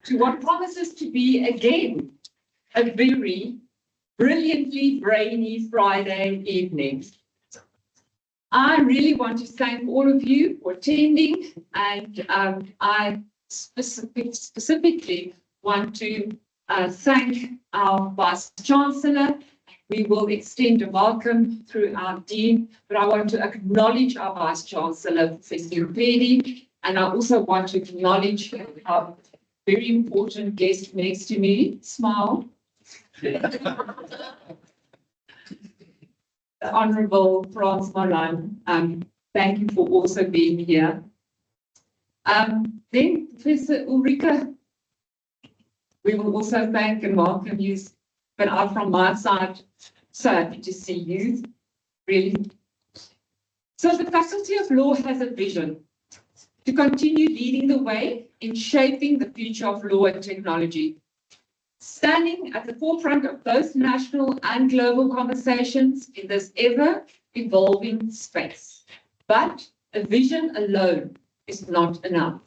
to what promises to be again a very brilliantly brainy Friday evening. I really want to thank all of you for attending, and I specifically want to thank our Vice Chancellor. We will extend a welcome through our Dean, but I want to acknowledge our Vice Chancellor, Professor Mpedi, and I also want to acknowledge our very important guest next to me. Smile. The Honourable Frans Malan. Thank you for also being here. Then Professor Ulrika, we will also thank and welcome you. But from my side, so happy to see you, really. So the Faculty of Law has a vision to continue leading the way in shaping the future of law and technology, standing at the forefront of both national and global conversations in this ever-evolving space. But a vision alone is not enough.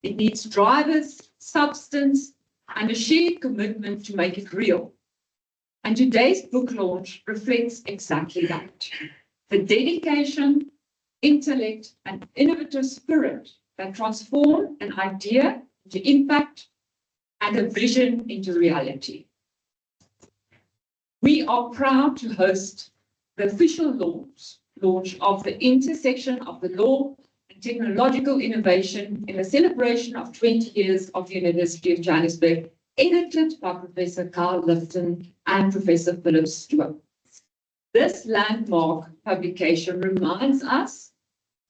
It needs drivers, substance, and a shared commitment to make it real. And today's book launch reflects exactly that. The dedication, intellect, and innovative spirit that transform an idea into impact and a vision into reality. We are proud to host the official launch of the intersection of the law and technological innovation in the celebration of 20 years of the University of Johannesburg, edited by Professor Carl Lifton and Professor Philip Stewart. This landmark publication reminds us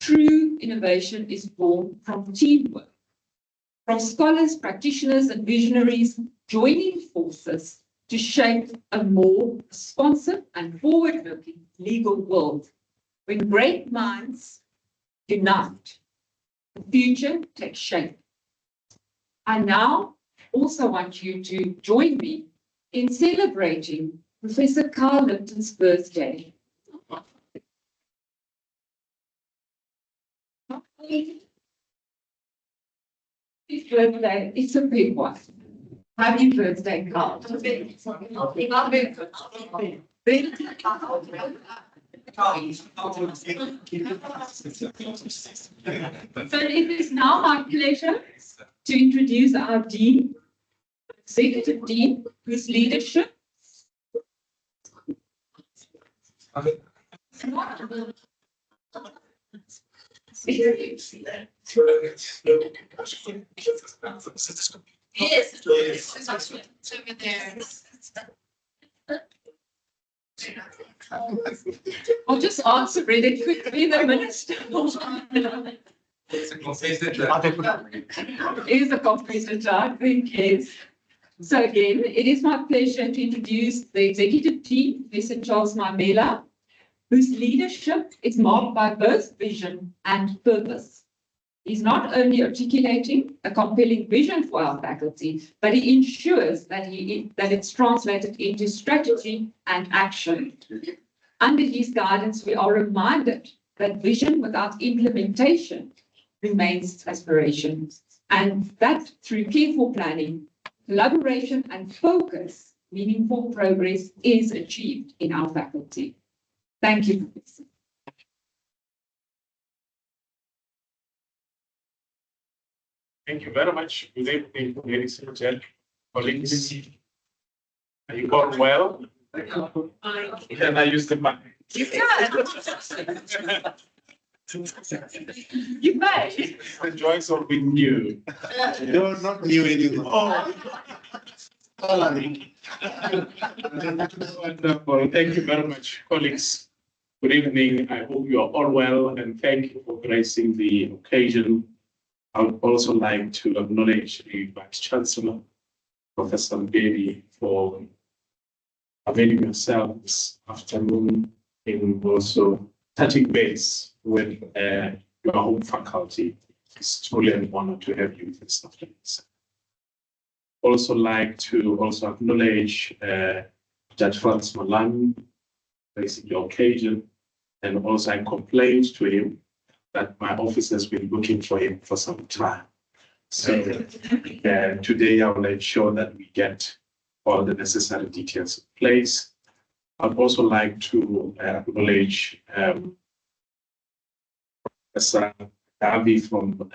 true innovation is born from teamwork, from scholars, practitioners, and visionaries joining forces to shape a more responsive and forward-looking legal world. When great minds unite, the future takes shape. I now also want you to join me in celebrating Professor Carl Lifton's birthday. His birthday, it's a big one. Happy birthday, Carl. So it is now my pleasure to introduce our Dean, Executive Dean, whose leadership Yes, over there. I'll just answer really quickly. The minister It's a confessed is a confessed, I think, yes. So again, it is my pleasure to introduce the executive team, Professor Charles Mamela, whose leadership is marked by both vision and purpose. He's not only articulating a compelling vision for our faculty, but he ensures that it's translated into strategy and action. Under his guidance, we are reminded that vision without implementation remains aspiration, and that through careful planning, collaboration, and focus, meaningful progress is achieved in our faculty. Thank you, Professor. Thank you very much. Good evening, ladies and gentlemen, colleagues. Are you all well? Can I use the mic? You can. You may. The joys of being new. No, not new anymore. Wonderful. Thank you very much, colleagues. Good evening. I hope you are all well, and thank you for gracing the occasion. I would also like to acknowledge the Vice Chancellor, Professor Mpedi, for availing yourself this afternoon in also touching base with your home faculty. It's truly an honor to have you this afternoon. Also like to also acknowledge Judge Frans Malan, gracing the occasion, and also I complained to him that my office has been looking for him for some time. So today I will ensure that we get all the necessary details in place. I'd also like to acknowledge Professor Davi from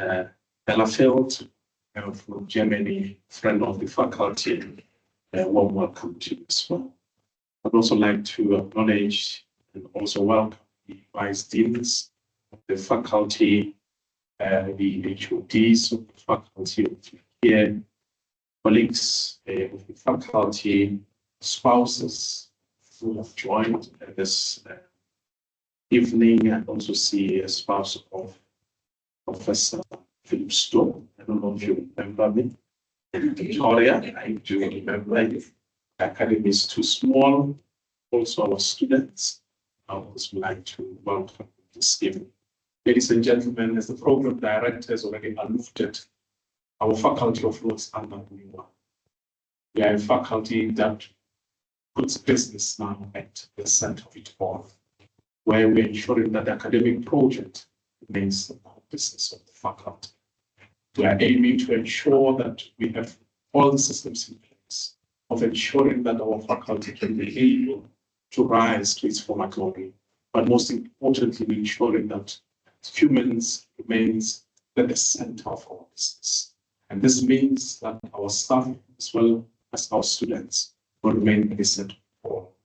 Ellerfield from Germany, friend of the faculty. Warm welcome to you as well. I'd also like to acknowledge and also welcome the vice deans of the faculty, the HODs of the faculty here, colleagues of the faculty, spouses who have joined this evening, and also see a spouse of Professor Philip Stone. I don't know if you remember me. Victoria, I do remember you. The academy is too small. Also, our students, I would also like to welcome this evening. Ladies and gentlemen, as the program director has already alluded, our faculty of law is under renewal. We are a faculty that puts business now at the center of it all, where we're ensuring that the academic project remains the core business of the faculty. We are aiming to ensure that we have all the systems in place of ensuring that our faculty can be able to rise to its former glory, but most importantly, ensuring that humans remains at the center of our business. And this means that our staff, as well as our students, will remain at the center of all.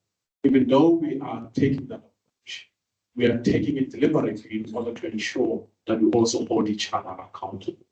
Even though we are taking that approach, we are taking it deliberately in order to ensure that we also hold each other accountable.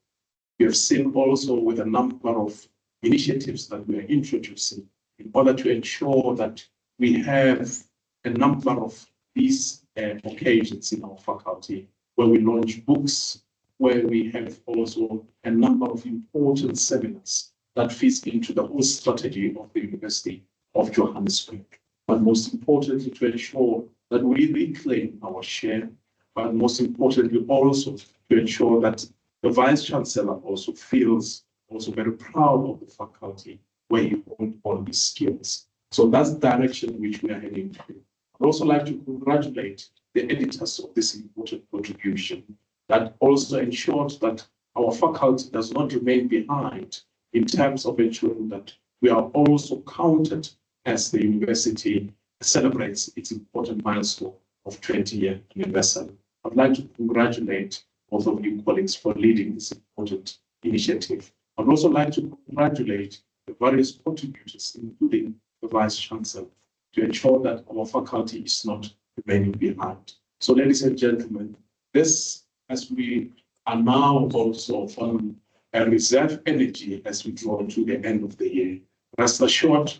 We have seen also with a number of initiatives that we are introducing in order to ensure that we have a number of these occasions in our faculty where we launch books, where we have also a number of important seminars that fits into the whole strategy of the University of Johannesburg. But most importantly, to ensure that we reclaim our share, but most importantly also to ensure that the Vice Chancellor also feels also very proud of the faculty where he owns all these skills. So that's the direction which we are heading to. I'd also like to congratulate the editors of this important contribution that also ensured that our faculty does not remain behind in terms of ensuring that we are also counted as the university celebrates its important milestone of 20-year anniversary. I'd like to congratulate both of you colleagues for leading this important initiative. I'd also like to congratulate the various contributors, including the Vice Chancellor, to ensure that our faculty is not remaining behind. So, ladies and gentlemen, this, as we are now also on a reserve energy as we draw to the end of the year, rest assured,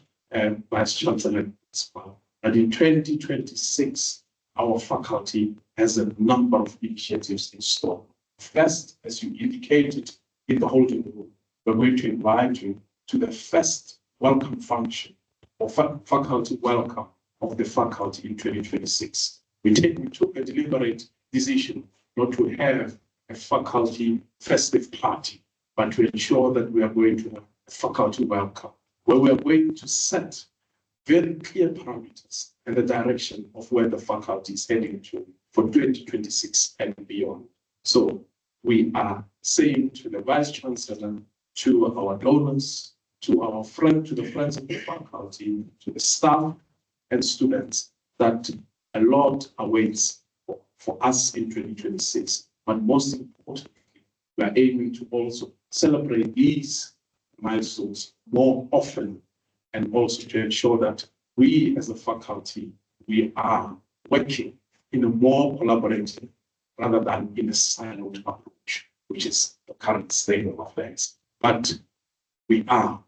Vice Chancellor, that in 2026, our faculty has a number of initiatives in store. First, as you indicated in the holding room, we're going to invite you to the first welcome function or faculty welcome of the faculty in 2026. We took a deliberate decision not to have a faculty festive party, but to ensure that we are going to have a faculty welcome, where we are going to set very clear parameters and the direction of where the faculty is heading to for 2026 and beyond. So we are saying to the Vice Chancellor, to our donors, to the friends of the faculty, to the staff and students, that a lot awaits for us in 2026. But most importantly, we are aiming to also celebrate these milestones more often, and also to ensure that we as a faculty, we are working in a more collaborative rather than in a siloed approach, which is the current state of affairs. But we are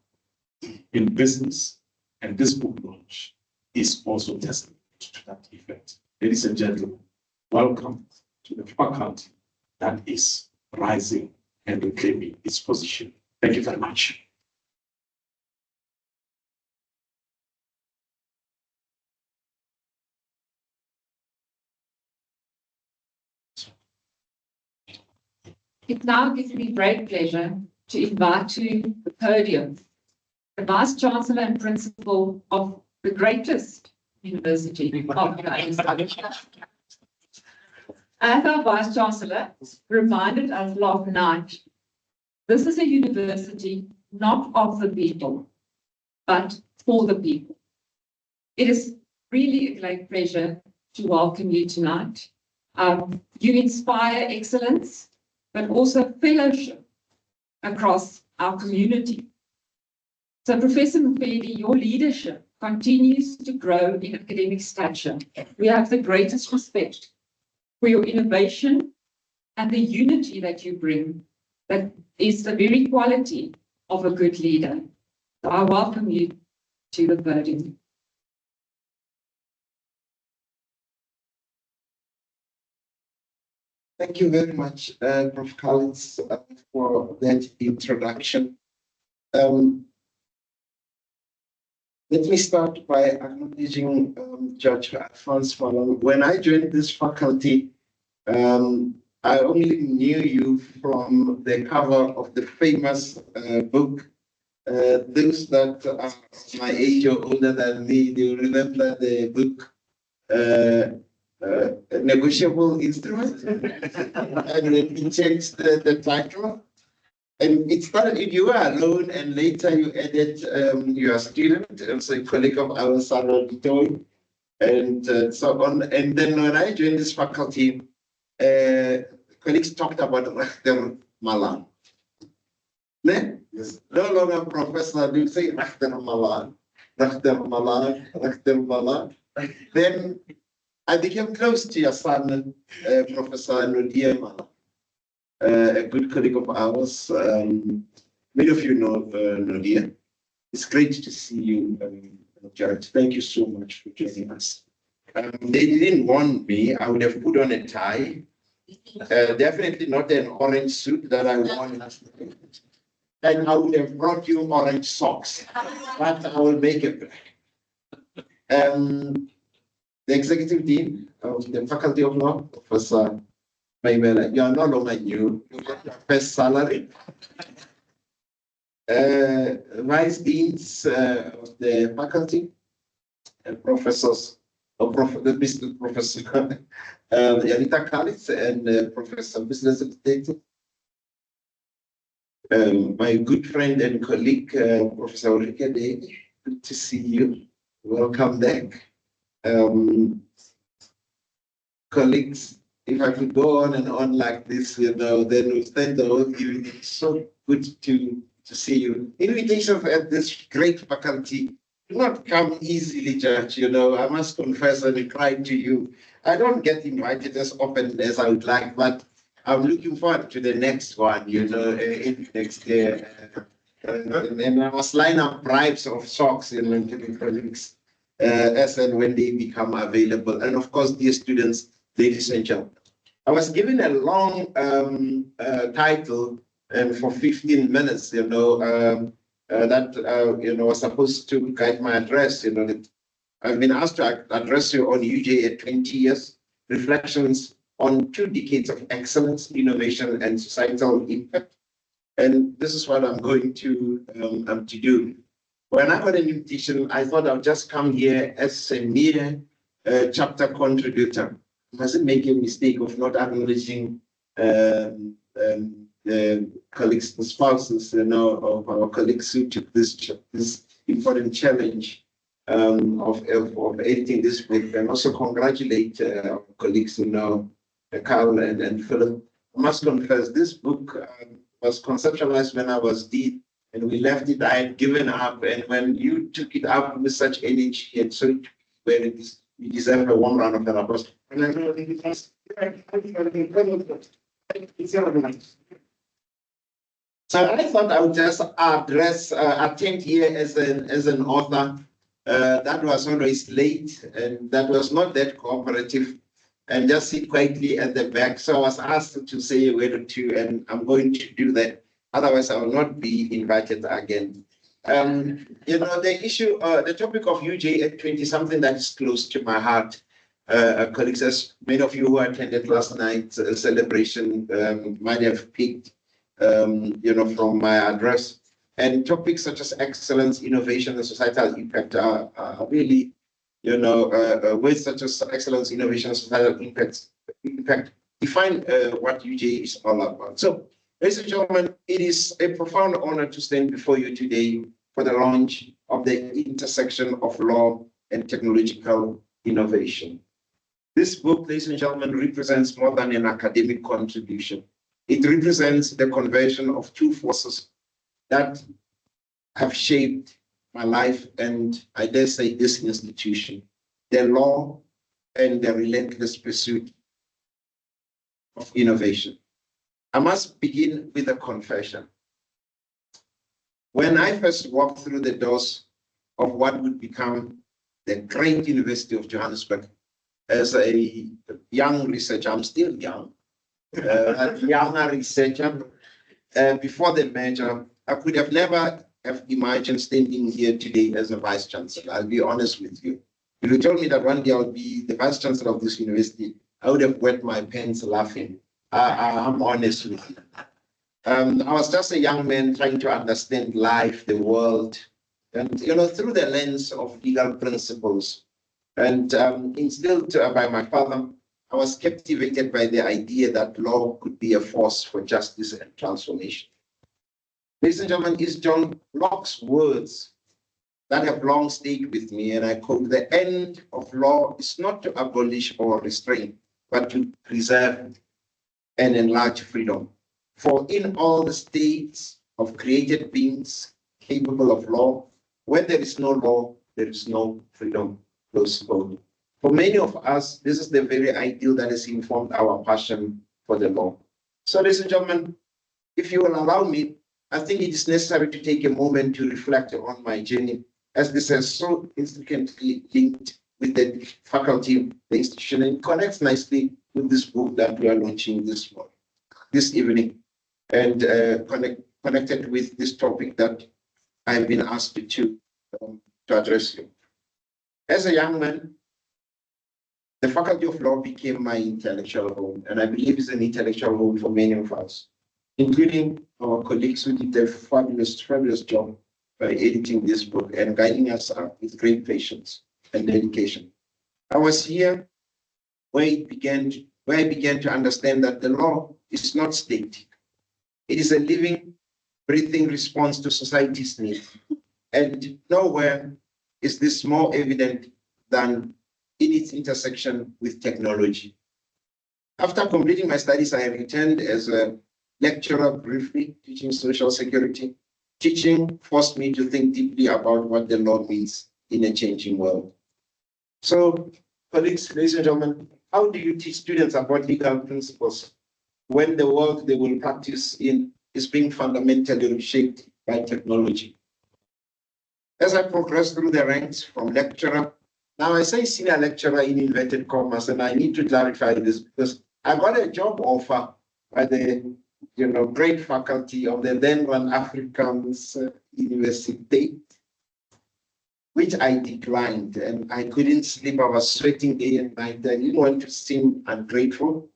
in business, and this book launch is also testament to that effect. Ladies and gentlemen, welcome to the faculty that is rising and reclaiming its position. Thank you very much. It now gives me great pleasure to invite to the podium the Vice Chancellor and Principal of the greatest university of Johannesburg. As our Vice Chancellor reminded us last night, This is a university not of the people, but for the people. It is really a great pleasure to welcome you tonight. You inspire excellence, but also fellowship across our community. So Professor Mufedi, your leadership continues to grow in academic stature. We have the greatest respect for your innovation and the unity that you bring. That is the very quality of a good leader. So I welcome you to the podium. Thank you very much, Prof. Collins, for that introduction. Let me start by acknowledging Judge Alphonse Malong. When I joined this faculty, I only knew you from the cover of the famous book. Those that are my age or older than me, they remember the book Negotiable Instrument. And we changed the title. And it started, you were alone, and later you added your student, also a colleague of ours, Sarah Ditoy, and so on. And then when I joined this faculty, colleagues talked about Rachter Malan. Yes. No longer professor, they say Rachter Malan, Rachter Malan, Rachter Malan. Then I became close to your son, Professor Nodia Malan. A good colleague of ours. Many of you know Nodia. It's great to see you, Jared. Thank you so much for joining us. They didn't want me. I would have put on a tie. Definitely not an orange suit that I wore last night. And I would have brought you orange socks, but I will make it black. The executive dean of the Faculty of Law, Professor Maimela, you are no longer new. You got your first salary. Vice deans of the faculty, professors, the business professor Yanita Kalis and Professor Business Executive. My good friend and colleague, Professor Ulrike Day, good to see you. Welcome back. Colleagues, if I could go on and on like this, then we spend the whole evening. It's so good to see you. Invitations at this great faculty do not come easily, Judge. I must confess and cry to you. I don't get invited as often as I would like, but I'm looking forward to the next one, in next year. And I must line up bribes of socks, to the colleagues, as and when they become available. And of course, dear students, ladies and gentlemen, I was given a long title for 15 minutes, that was supposed to guide my address. I've been asked to address you on UJ at 20 years, reflections on 2 decades of excellence, innovation, and societal impact. And this is what I'm going to do. When I got an invitation, I thought I'll just come here as a mere chapter contributor. I mustn't make a mistake of not acknowledging the colleagues, the spouses, of our colleagues who took this important challenge of editing this book, and also congratulate our colleagues, Carl and Philip. I must confess, this book was conceptualized when I was dean, and we left it. I had given up, and when you took it up with such energy and so where it is, you deserve a warm round of applause. So I thought I would just attend here as an author that was always late and that was not that cooperative, and just sit quietly at the back. So I was asked to say a word or two, and I'm going to do that. Otherwise, I will not be invited again. The issue, the topic of UJ at 20, something that is close to my heart. Colleagues, as many of you who attended last night's celebration might have picked, from my address. And topics such as excellence, innovation, and societal impact are really, words such as excellence, innovation, and societal impact define what UJ is all about. So Ladies and gentlemen, it is a profound honor to stand before you today for the launch of the intersection of law and technological innovation. This book, ladies and gentlemen, represents more than an academic contribution. It represents the conversion of two forces that have shaped my life and, I dare say, this institution, the law and the relentless pursuit of innovation. I must begin with a confession. When I first walked through the doors of what would become the great University of Johannesburg as a young researcher, I'm still young, a younger researcher, before the merger, I could have never have imagined standing here today as a vice chancellor. I'll be honest with you. If you told me that one day I would be the vice chancellor of this university, I would have wet my pants laughing. I'm honest with you. I was just a young man trying to understand life, the world, and through the lens of legal principles. And instilled by my father, I was captivated by the idea that law could be a force for justice and transformation. Ladies and gentlemen, it's John Locke's words that have long stayed with me, and I quote, "The end of law is not to abolish or restrain, but to preserve and enlarge freedom. For in all the states of created beings capable of law, where there is no law, there is no freedom." Close quote. For many of us, this is the very ideal that has informed our passion for the law. So, ladies and gentlemen, if you will allow me, I think it is necessary to take a moment to reflect on my journey, as this is so intricately linked with the faculty, the institution, and it connects nicely with this book that we are launching this evening, and connected with this topic that I've been asked to address you. As a young man, the Faculty of Law became my intellectual home, and I believe it's an intellectual home for many of us, including our colleagues who did a fabulous job by editing this book and guiding us up with great patience and dedication. I was here where I began to understand that the law is not static. It is a living, breathing response to society's needs. And nowhere is this more evident than in its intersection with technology. After completing my studies, I have returned as a lecturer briefly, teaching social security. Teaching forced me to think deeply about what the law means in a changing world. So, colleagues, ladies and gentlemen, how do you teach students about legal principles when the world they will practice in is being fundamentally reshaped by technology? As I progress through the ranks from lecturer, now I say senior lecturer in inverted commas, and I need to clarify this because I got a job offer by the great faculty of the then one Afrikaans University, which I declined, and I couldn't sleep. I was sweating day and night. I didn't want to seem ungrateful.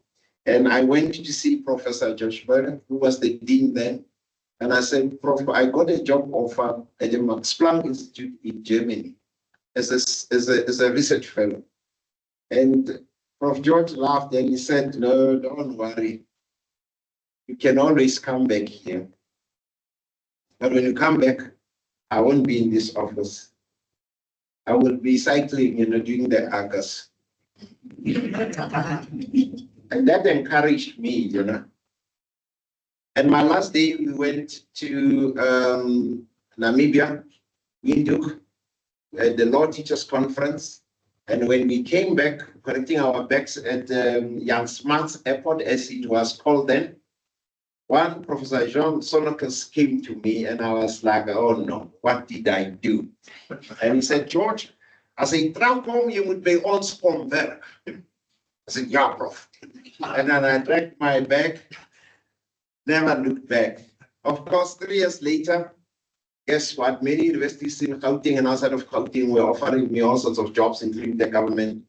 And I went to see Professor Josh Berger, who was the dean then. And I said, Prof, I got a job offer at the Max Planck Institute in Germany as a research fellow. And Prof. George laughed and he said, no, don't worry. You can always come back here. But when you come back, I won't be in this office. I will be cycling, doing the Argus. And that encouraged me, And my last day, we went to Namibia, Windhoek, at the Law Teachers Conference. And when we came back, collecting our bags at Jan Smuts Airport, as it was called then, one Professor Jean Sonnekes came to me and I was like, oh no, what did I do? And he said, George, as a trouwkom, je moet bij ons kom werk. I said, yeah, Prof. And then I dragged my bag, never looked back. Of course, 3 years later, guess what? Many universities in Gauteng and outside of Gauteng were offering me all sorts of jobs, including the government.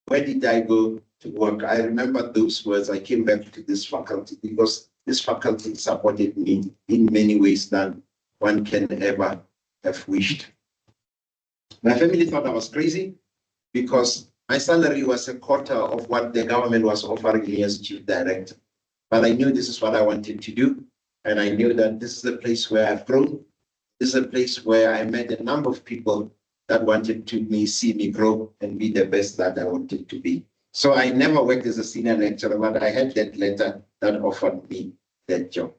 Where did I go to work? I remember those words. I came back to this faculty because this faculty supported me in many ways than one can ever have wished. My family thought I was crazy because my salary was a quarter of what the government was offering me as chief director. But I knew this is what I wanted to do. And I knew that this is the place where I've grown. This is a place where I met a number of people that wanted to see me grow and be the best that I wanted to be. So I never worked as a senior lecturer, but I had that letter that offered me that job.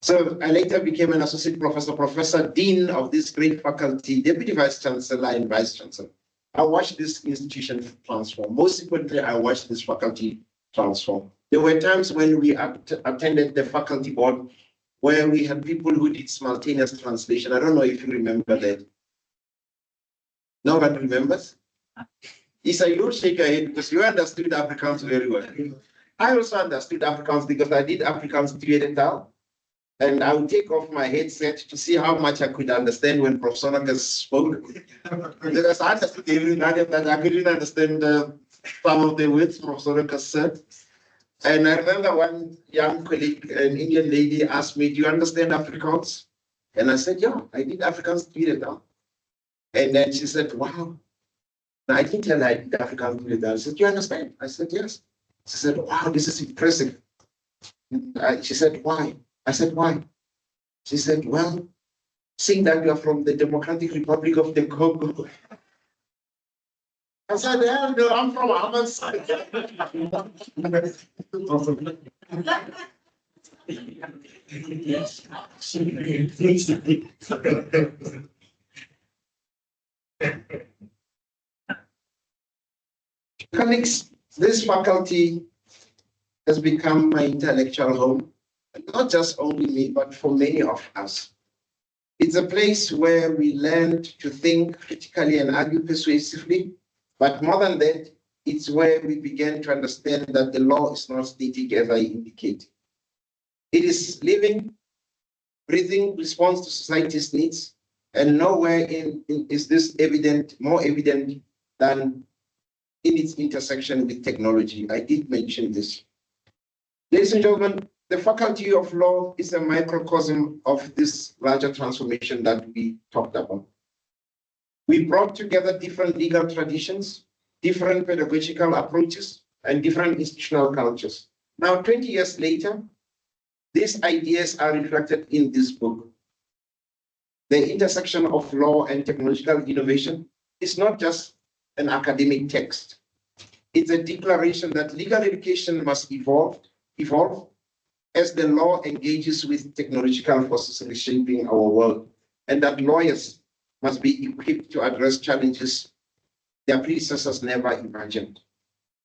So I later became an associate professor, professor, dean of this great faculty, deputy vice chancellor and vice chancellor. I watched this institution transform. Most importantly, I watched this faculty transform. There were times when we attended the faculty board where we had people who did simultaneous translation. I don't know if you remember that. Nobody remembers? Isa, you don't shake your head because you understood Afrikaans very well. I also understood Afrikaans because I did Afrikaans tweede taal. And I would take off my headset to see how much I could understand when Professor Sonakas spoke. Because I understood everything, but I couldn't understand some of the words Professor Sonakas said. And I remember one young colleague, an Indian lady, asked me, do you understand Afrikaans? And I said, yeah, I did Afrikaans tweede taal. And then she said, wow. Now, I didn't tell her I did Afrikaans tweede taal. I said, do you understand? I said, yes. She said, wow, this is impressive. She said, why? I said, why? She said, well, seeing that you are from the Democratic Republic of the Congo. I said, yeah, no, I'm from Amanside. Colleagues, this faculty has become my intellectual home. Not just only me, but for many of us. It's a place where we learned to think critically and argue persuasively. But more than that, it's where we began to understand that the law is not static, as I indicated. It is living, breathing response to society's needs, and nowhere is this more evident than in its intersection with technology. I did mention this. Ladies and gentlemen, the Faculty of Law is a microcosm of this larger transformation that we talked about. We brought together different legal traditions, different pedagogical approaches, and different institutional cultures. Now, 20 years later, these ideas are reflected in this book. The intersection of law and technological innovation is not just an academic text. It's a declaration that legal education must evolve as the law engages with technological forces reshaping our world, and that lawyers must be equipped to address challenges their predecessors never imagined.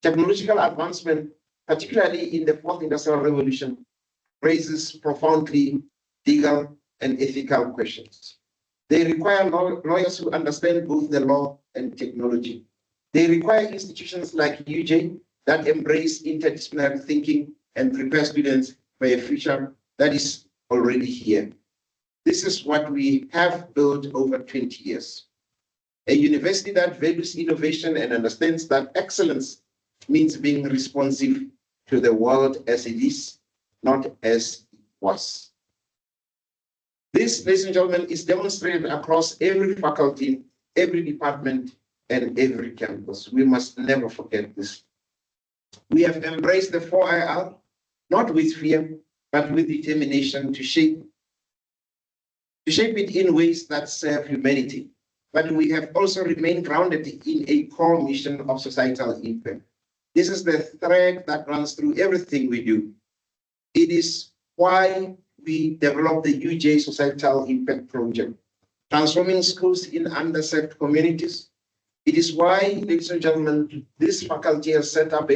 Technological advancement, particularly in the fourth industrial revolution, raises profoundly legal and ethical questions. They require lawyers who understand both the law and technology. They require institutions like UJ that embrace interdisciplinary thinking and prepare students for a future that is already here. This is what we have built over 20 years. A university that values innovation and understands that excellence means being responsive to the world as it is, not as it was. This, ladies and gentlemen, is demonstrated across every faculty, every department, and every campus. We must never forget this. We have embraced the 4IR, not with fear, but with determination to shape it in ways that serve humanity. But we have also remained grounded in a core mission of societal impact. This is the thread that runs through everything we do. It is why we developed the UJ Societal Impact Project, transforming schools in underserved communities. It is why, ladies and gentlemen, this faculty has set up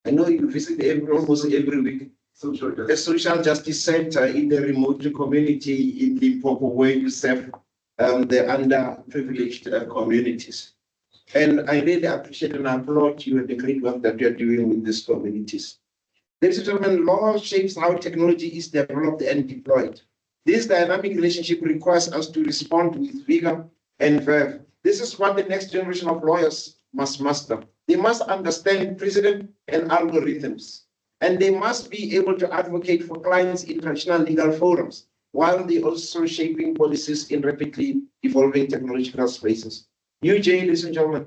I know you visit almost every week, a social justice center in the remote community in Limpopo where you serve the underprivileged communities. And I really appreciate and applaud you and the great work that you're doing with these communities. Ladies and gentlemen, law shapes how technology is developed and deployed. This dynamic relationship requires us to respond with vigor and verve. This is what the next generation of lawyers must master. They must understand precedent and algorithms, and they must be able to advocate for clients in traditional legal forums, while they also shaping policies in rapidly evolving technological spaces. UJ, ladies and gentlemen,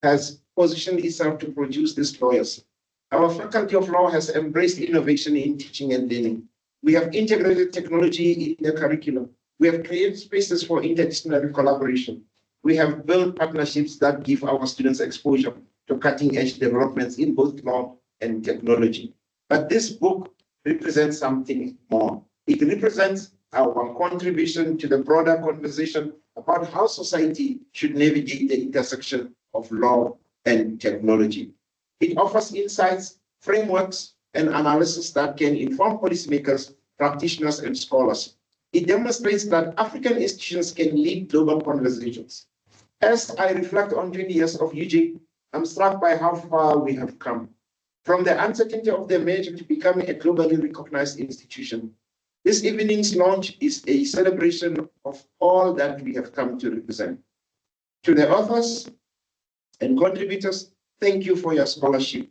has positioned itself to produce these lawyers. Our Faculty of Law has embraced innovation in teaching and learning. We have integrated technology in the curriculum. We have created spaces for interdisciplinary collaboration. We have built partnerships that give our students exposure to cutting-edge developments in both law and technology. But this book represents something more. It represents our contribution to the broader conversation about how society should navigate the intersection of law and technology. It offers insights, frameworks, and analysis that can inform policymakers, practitioners, and scholars. It demonstrates that African institutions can lead global conversations. As I reflect on 20 years of UJ, I'm struck by how far we have come. From the uncertainty of the merger to becoming a globally recognized institution. This evening's launch is a celebration of all that we have come to represent. To the authors and contributors, thank you for your scholarship,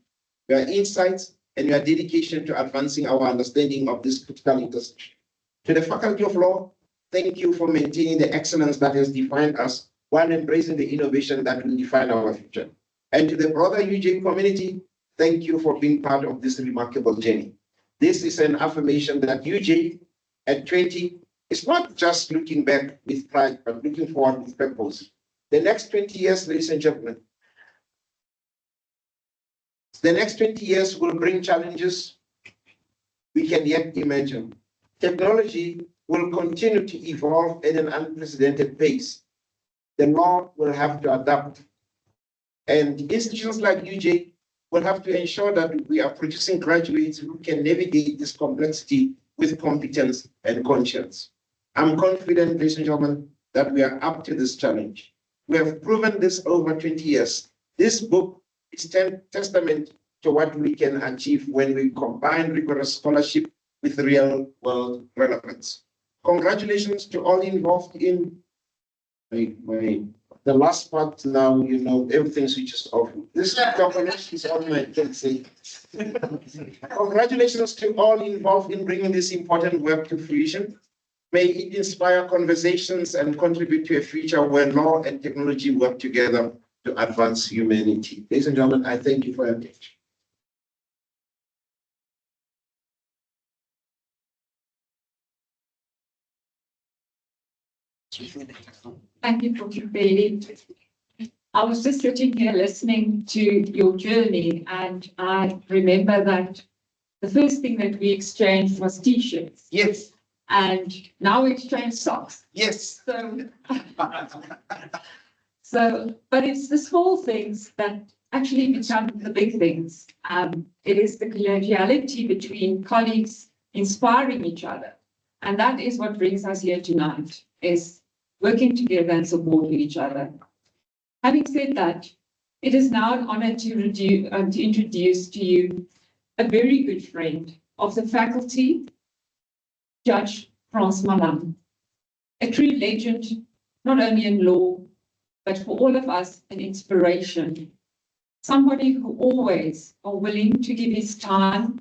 your insights, and your dedication to advancing our understanding of this critical intersection. To the Faculty of Law, thank you for maintaining the excellence that has defined us while embracing the innovation that will define our future. And to the broader UJ community, thank you for being part of this remarkable journey. This is an affirmation that UJ at 20 is not just looking back with pride, but looking forward with purpose. The next 20 years, ladies and gentlemen, the next 20 years will bring challenges we can yet imagine. Technology will continue to evolve at an unprecedented pace. The law will have to adapt. And institutions like UJ will have to ensure that we are producing graduates who can navigate this complexity with competence and conscience. I'm confident, ladies and gentlemen, that we are up to this challenge. We have proven this over 20 years. This book is testament to what we can achieve when we combine rigorous scholarship with real-world relevance. Congratulations to all involved in the last part now, you know, everything switches off. This document is all my say. Congratulations to all involved in bringing this important work to fruition. May it inspire conversations and contribute to a future where law and technology work together to advance humanity. Ladies and gentlemen, I thank you for your attention. Thank you, Dr. Bailey. I was just sitting here listening to your journey, and I remember that the first thing that we exchanged was T-shirts. Yes, And now we exchange socks. yes. But it's the small things that actually become the big things. It is the collegiality between colleagues inspiring each other. And that is what brings us here tonight, is working together and supporting each other. Having said that, it is now an honor to introduce to you a very good friend of the faculty, Judge Frans Malan, a true legend, not only in law, but for all of us, an inspiration. Somebody who always are willing to give his time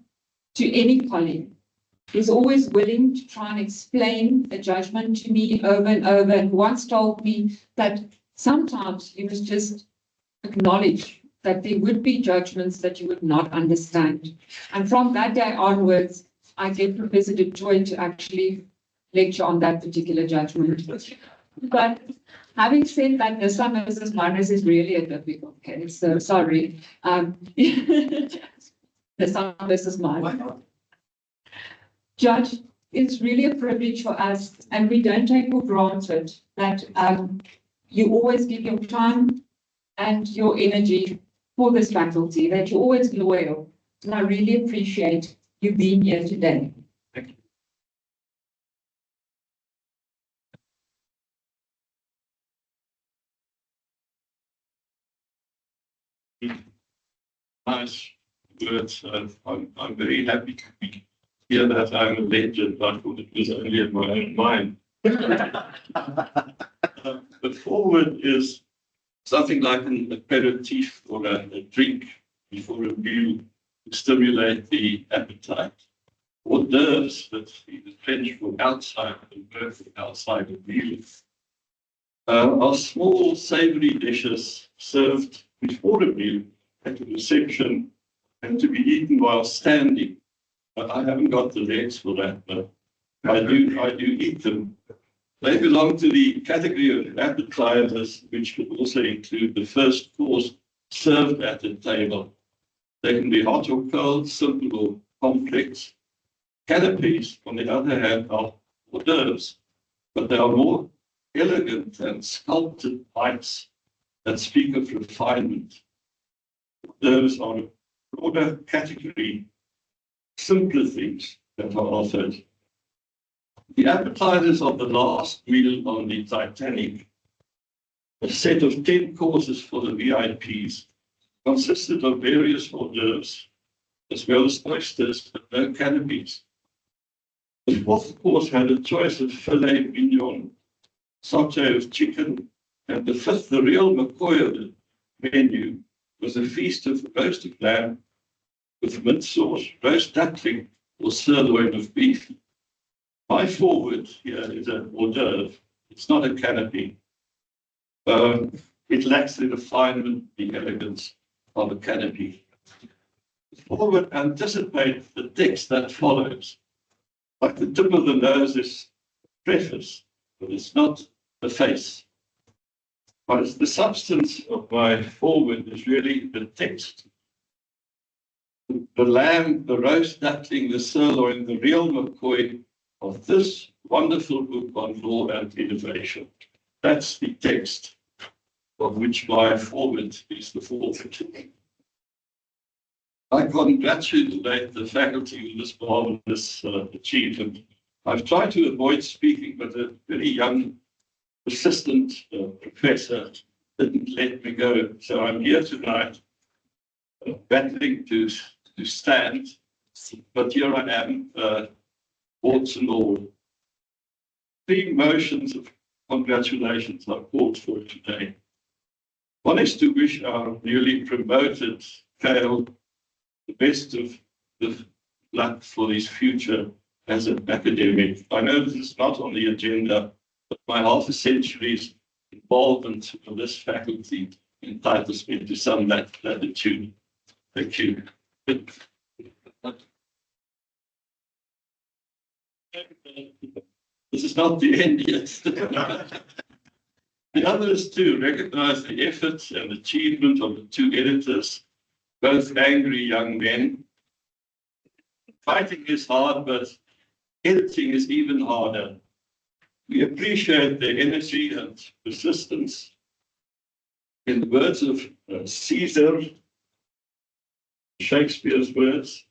to any colleague. He's always willing to try and explain a judgment to me over and over, and once told me that sometimes you must just acknowledge that there would be judgments that you would not understand. And from that day onwards, I gave Professor Du Toit to actually lecture on that particular judgment. But having said that, Nissa versus Minors is really a difficult case, so sorry. Nissa versus Minors. Judge, it's really a privilege for us, and we don't take for granted that you always give your time and your energy for this faculty, that you're always loyal. And I really appreciate you being here today. Thank you. Nice words. I'm very happy to be here that I'm a legend. I thought it was only in my own mind. The forward is something like an aperitif or a drink before a meal to stimulate the appetite. Hors d'oeuvres, that's the French for outside and verb for outside the meal, are small savory dishes served before a meal at a reception and to be eaten while standing. But I haven't got the legs for that, but I do eat them. They belong to the category of appetizers, which could also include the first course served at the table. They can be hot or cold, simple or complex. Canopies, on the other hand, are hors d'oeuvres, but they are more elegant and sculpted bites that speak of refinement. Those are a broader category, simpler things that are offered. The appetizers of the last meal on the Titanic, a set of 10 courses for the VIPs, consisted of various hors d'oeuvres, as well as oysters but no canopies. The fourth course had a choice of filet mignon, sauté of chicken, and the fifth, the real McCoy of the menu, was a feast of roasted lamb with mint sauce, roast duckling, or sirloin of beef. My forward here is an hors d'oeuvre. It's not a canopy. It lacks the refinement, the elegance of a canopy. The forward anticipates the text that follows. Like the tip of the nose is preface, but it's not the face. But the substance of my forward is really the text. The lamb, the roast duckling, the sirloin, the real McCoy of this wonderful book on law and innovation. That's the text of which my forward is the forward. I congratulate the faculty on this marvelous achievement. I've tried to avoid speaking, but a very young, persistent professor didn't let me go. So I'm here tonight, battling to stand, but here I am, warts and all. 3 motions of congratulations are called for today. One is to wish our newly promoted Kale the best of the luck for his future as an academic. I know this is not on the agenda, but my half a century's involvement in this faculty entitles me to some latitude. Thank you. This is not the end yet. The other is to recognize the efforts and achievement of the 2 editors, both angry young men. Fighting is hard, but editing is even harder. We appreciate their energy and persistence. In the words of Caesar, Shakespeare's words,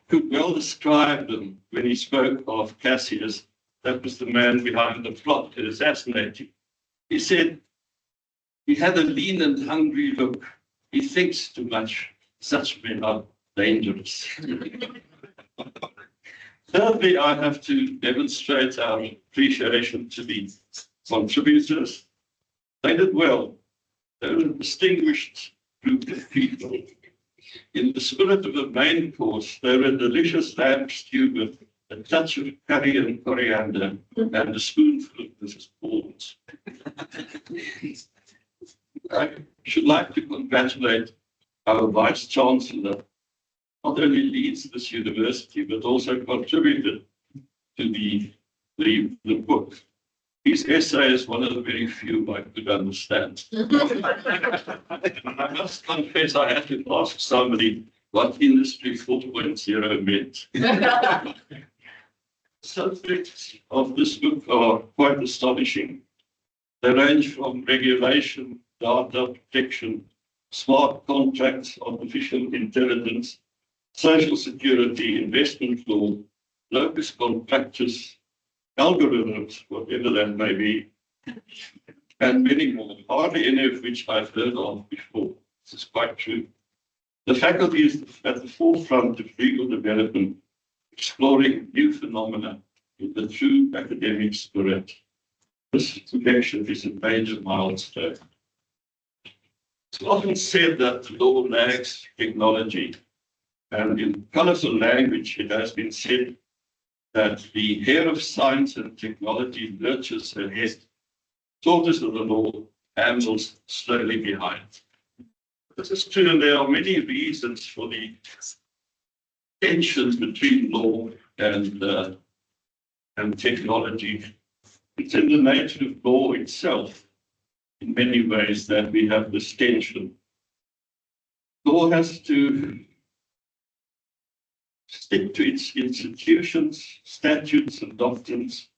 could well describe them when he spoke of Cassius. That was the man behind the plot to assassinate him. He said, he had a lean and hungry look. He thinks too much. Such men are dangerous. Thirdly, I have to demonstrate our appreciation to the contributors. They did well. They were a distinguished group of people. In the spirit of the main course, they were a delicious lamb stew with a touch of curry and coriander and a spoonful of Mrs. Paul's. I should like to congratulate our Vice Chancellor, not only leads this university, but also contributed to the book. His essay is one of the very few I could understand. I must confess I had to ask somebody what Industry 4.0 meant. Subjects of this book are quite astonishing. They range from regulation, data protection, smart contracts, artificial intelligence, social security, investment law, locus contractors, algorithms, whatever that may be, and many more, hardly any of which I've heard of before. This is quite true. The faculty is at the forefront of legal development, exploring new phenomena in the true academic spirit. This collection is a major milestone. It's often said that law lags technology, and in colorful language, it has been said that the hair of science and technology nurtures her head. Tortoise of the law ambles slowly behind. This is true, and there are many reasons for the tensions between law and technology. It's in the nature of law itself, in many ways, that we have this tension. Law has to stick to its institutions, statutes, and doctrines,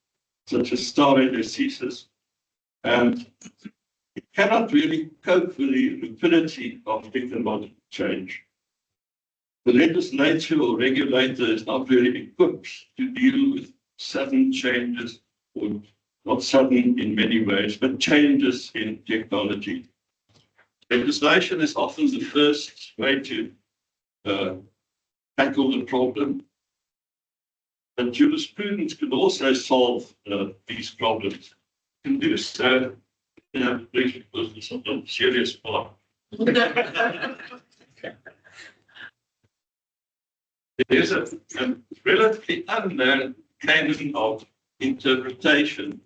such as stare decisis, and it cannot really cope with the rapidity of technological change. The legislature or regulator is not really equipped to deal with sudden changes, or not sudden in many ways, but changes in technology. Legislation is often the first way to tackle the problem. And jurisprudence can also solve these problems. It can do so in a business of a serious part. There is a relatively unknown canon of interpretation,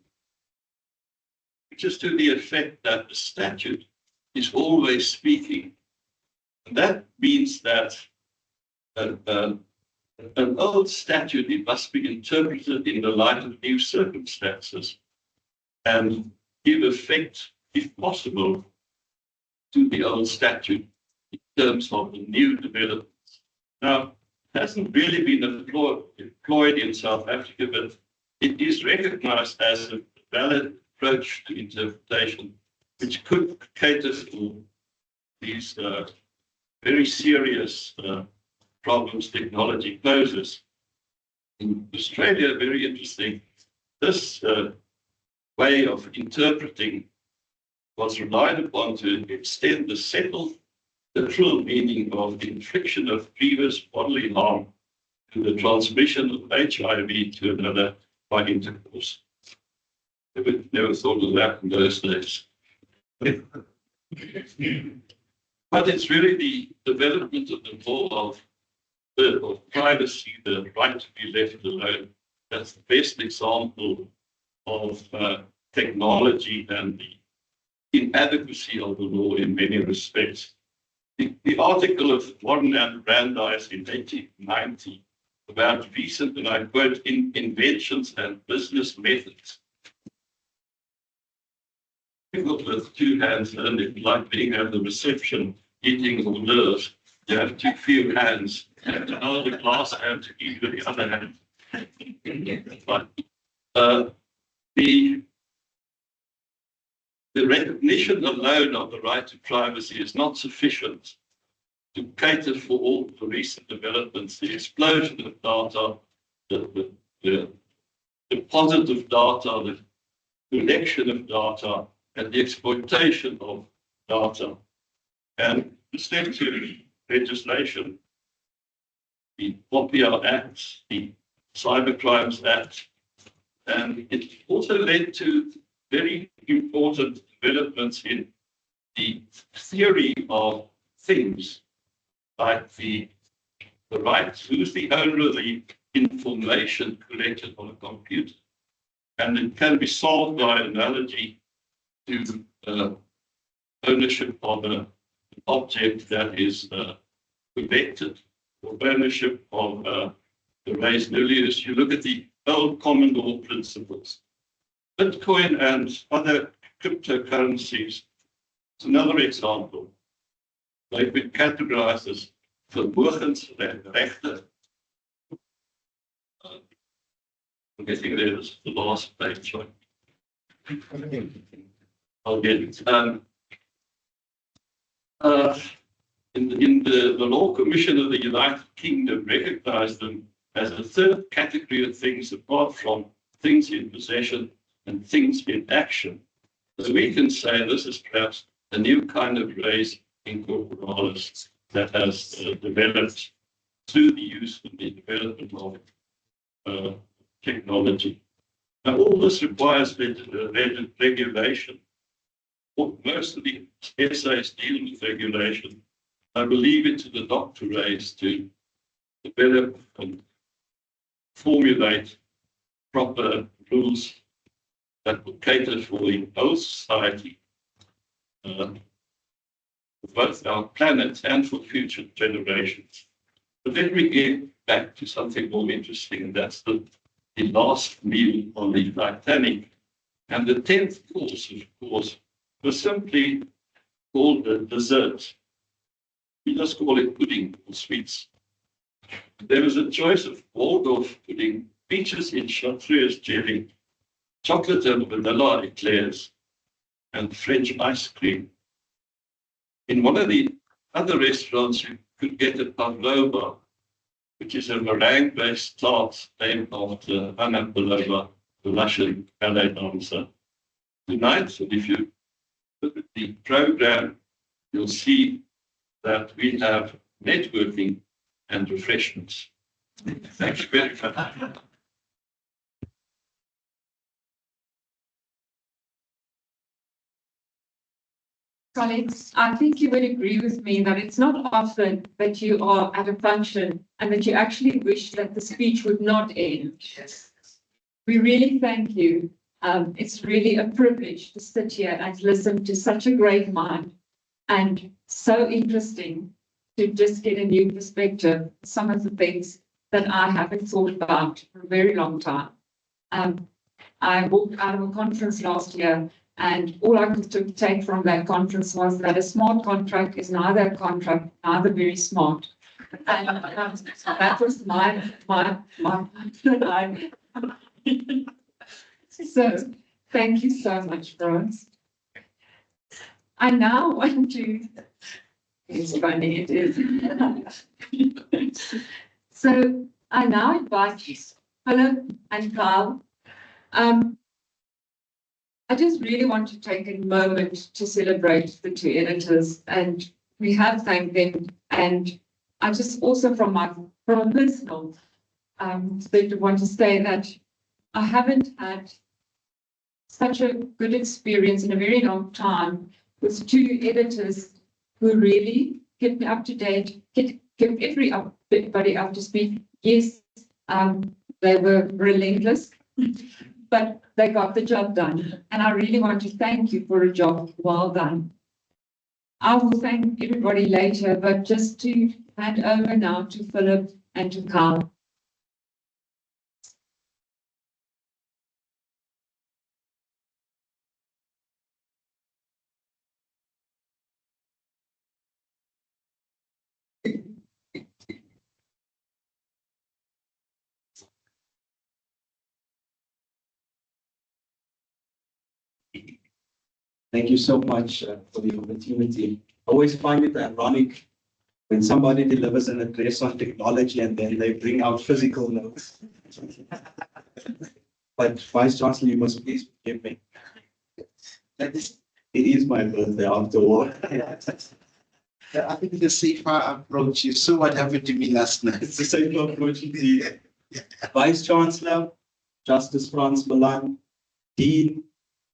which is to the effect that the statute is always speaking. And that means that an old statute, it must be interpreted in the light of new circumstances and give effect, if possible, to the old statute in terms of the new developments. Now, it hasn't really been employed in South Africa, but it is recognized as a valid approach to interpretation, which could cater for these very serious problems technology poses. In Australia, very interesting, this way of interpreting was relied upon to extend the settled literal meaning of the infliction of grievous bodily harm to the transmission of HIV to another by intercourse. Never thought of that in those days. But it's really the development of the law of privacy, the right to be left alone. That's the best example of technology and the inadequacy of the law in many respects. The article of Warren and Brandeis in 1890 about recent, and I quote, inventions and business methods. Difficult with two hands, and it like being at the reception, eating hors d'oeuvres. You have too few hands, you have to hold the glass hand to eat with the other hand. But the recognition alone of the right to privacy is not sufficient to cater for all the recent developments, the explosion of data, the deposit of data, the collection of data, and the exploitation of data. And the step to legislation, the OPR Act, the Cybercrimes Act, and it also led to very important developments in the theory of things, like the right, who's the owner of the information collected on a computer. And it can be solved by analogy to ownership of an object that is collected, or ownership of the res nullius. You look at the old common law principles. Bitcoin and other cryptocurrencies is another example. They've been categorized as vermogensrechten. I'm getting there, this is the last page. I'll get it. In the Law Commission of the United Kingdom recognized them as a third category of things apart from things in possession and things in action. So we can say this is perhaps a new kind of res incorporalis that has developed through the use and the development of technology. Now, all this requires regulation. Most of the essays deal with regulation. I will leave it to the doctorates to develop and formulate proper rules that will cater for the whole society. for both our planet and for future generations. But let me get back to something more interesting, and that's the last meal on the Titanic. And the 10th course, of course, was simply called a dessert. We just call it pudding or sweets. There was a choice of Waldorf pudding, peaches in chartreuse jelly, chocolate and vanilla eclairs, and French ice cream. In one of the other restaurants, you could get a pavlova, which is a meringue-based tart named after Anna Pavlova, the Russian ballet dancer. Tonight, and if you look at the program, you'll see that we have networking and refreshments. Thank you very much. Colleagues, I think you would agree with me that it's not often that you are at a function and that you actually wish that the speech would not end. Yes. We really thank you. It's really a privilege to sit here and listen to such a great mind, and so interesting to just get a new perspective, some of the things that I haven't thought about for a very long time. I walked out of a conference last year, and all I could take from that conference was that a smart contract is neither a contract, neither very smart. And that was my. So thank you so much, Franz. I now want to. It's funny, it is. So I now invite Philip and Carl. I just really want to take a moment to celebrate the two editors, and we have thanked them. And I just also from a personal perspective want to say that I haven't had such a good experience in a very long time with two editors who really get me up to date, give everybody up to speed. Yes, they were relentless, but they got the job done. And I really want to thank you for a job well done. I will thank everybody later, but just to hand over now to Philip and to Carl. Thank you so much for the opportunity. I always find it ironic when somebody delivers an address on technology and then they bring out physical notes. But Vice Chancellor, you must please forgive me. It is my birthday after all. I think the safer approach is so what happened to me last night. It's the same approach indeed. Vice Chancellor, Justice Frans Malan, Dean,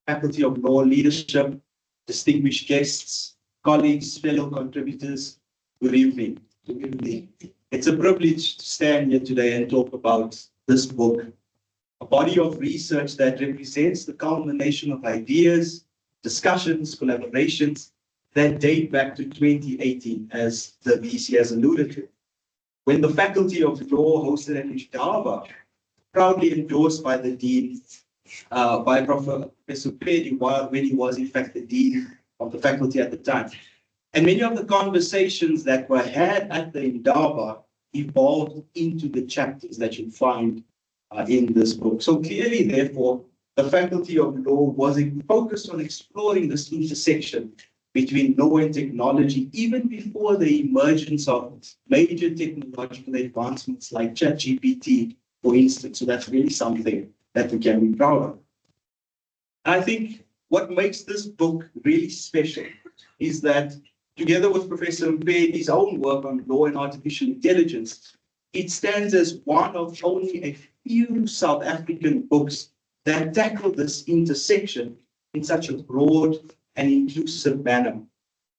Faculty of Law Leadership, distinguished guests, colleagues, fellow contributors, good evening. Good evening. It's a privilege to stand here today and talk about this book, a body of research that represents the culmination of ideas, discussions, collaborations that date back to 2018, as the VC has alluded to, when the Faculty of Law hosted an Indaba, proudly endorsed by the Dean, by Professor Pedi, when he was in fact the Dean of the faculty at the time. And many of the conversations that were had at the Indaba evolved into the chapters that you find in this book. So clearly, therefore, the Faculty of Law was focused on exploring this intersection between law and technology, even before the emergence of major technological advancements like ChatGPT, for instance. So that's really something that we can be proud of. I think what makes this book really special is that together with Professor Mpedi's own work on law and artificial intelligence, it stands as one of only a few South African books that tackle this intersection in such a broad and inclusive manner.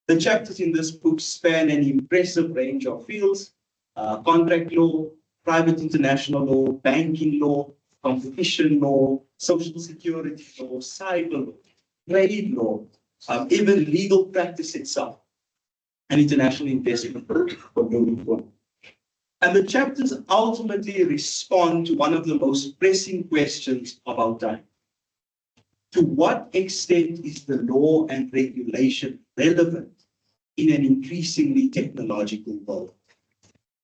The chapters in this book span an impressive range of fields: contract law, private international law, banking law, competition law, social security law, cyber law, trade law, even legal practice itself. and international investment for moving forward. And the chapters ultimately respond to one of the most pressing questions of our time. To what extent is the law and regulation relevant in an increasingly technological world?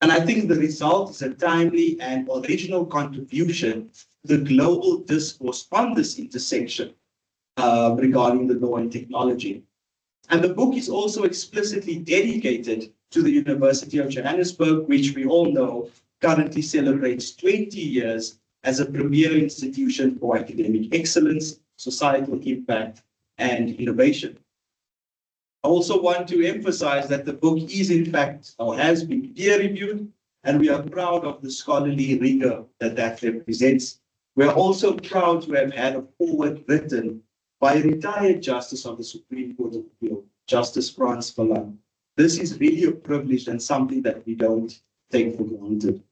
And I think the result is a timely and original contribution to the global discourse on this intersection regarding the law and technology. And the book is also explicitly dedicated to the University of Johannesburg, which we all know currently celebrates 20 years as a premier institution for academic excellence, societal impact, and innovation. I also want to emphasize that the book is in fact, or has been peer-reviewed, and we are proud of the scholarly rigor that represents. We are also proud to have had a foreword written by a retired Justice of the Supreme Court of Appeal, Justice Frans Verlaan. This is really a privilege and something that we don't take for granted.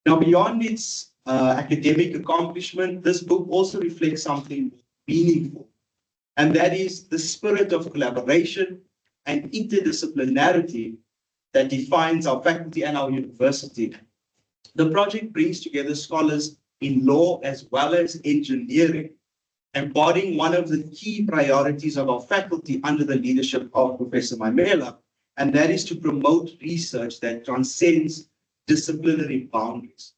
Now, beyond its academic accomplishment, this book also reflects something meaningful, and that is the spirit of collaboration and interdisciplinarity that defines our faculty and our university. The project brings together scholars in law as well as engineering, embodying one of the key priorities of our faculty under the leadership of Professor Maimela, and that is to promote research that transcends disciplinary boundaries.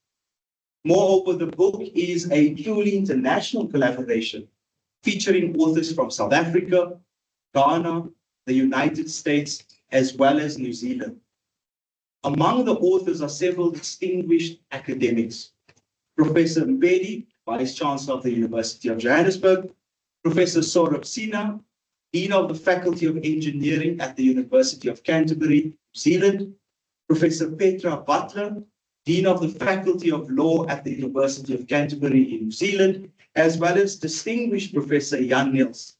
Moreover, the book is a truly international collaboration featuring authors from South Africa, Ghana, the United States, as well as New Zealand. Among the authors are several distinguished academics. Professor Mbedi, Vice Chancellor of the University of Johannesburg, Professor Saurabh Sinha, Dean of the Faculty of Engineering at the University of Canterbury, New Zealand, Professor Petra Butler, Dean of the Faculty of Law at the University of Canterbury in New Zealand, as well as distinguished Professor Jan Niels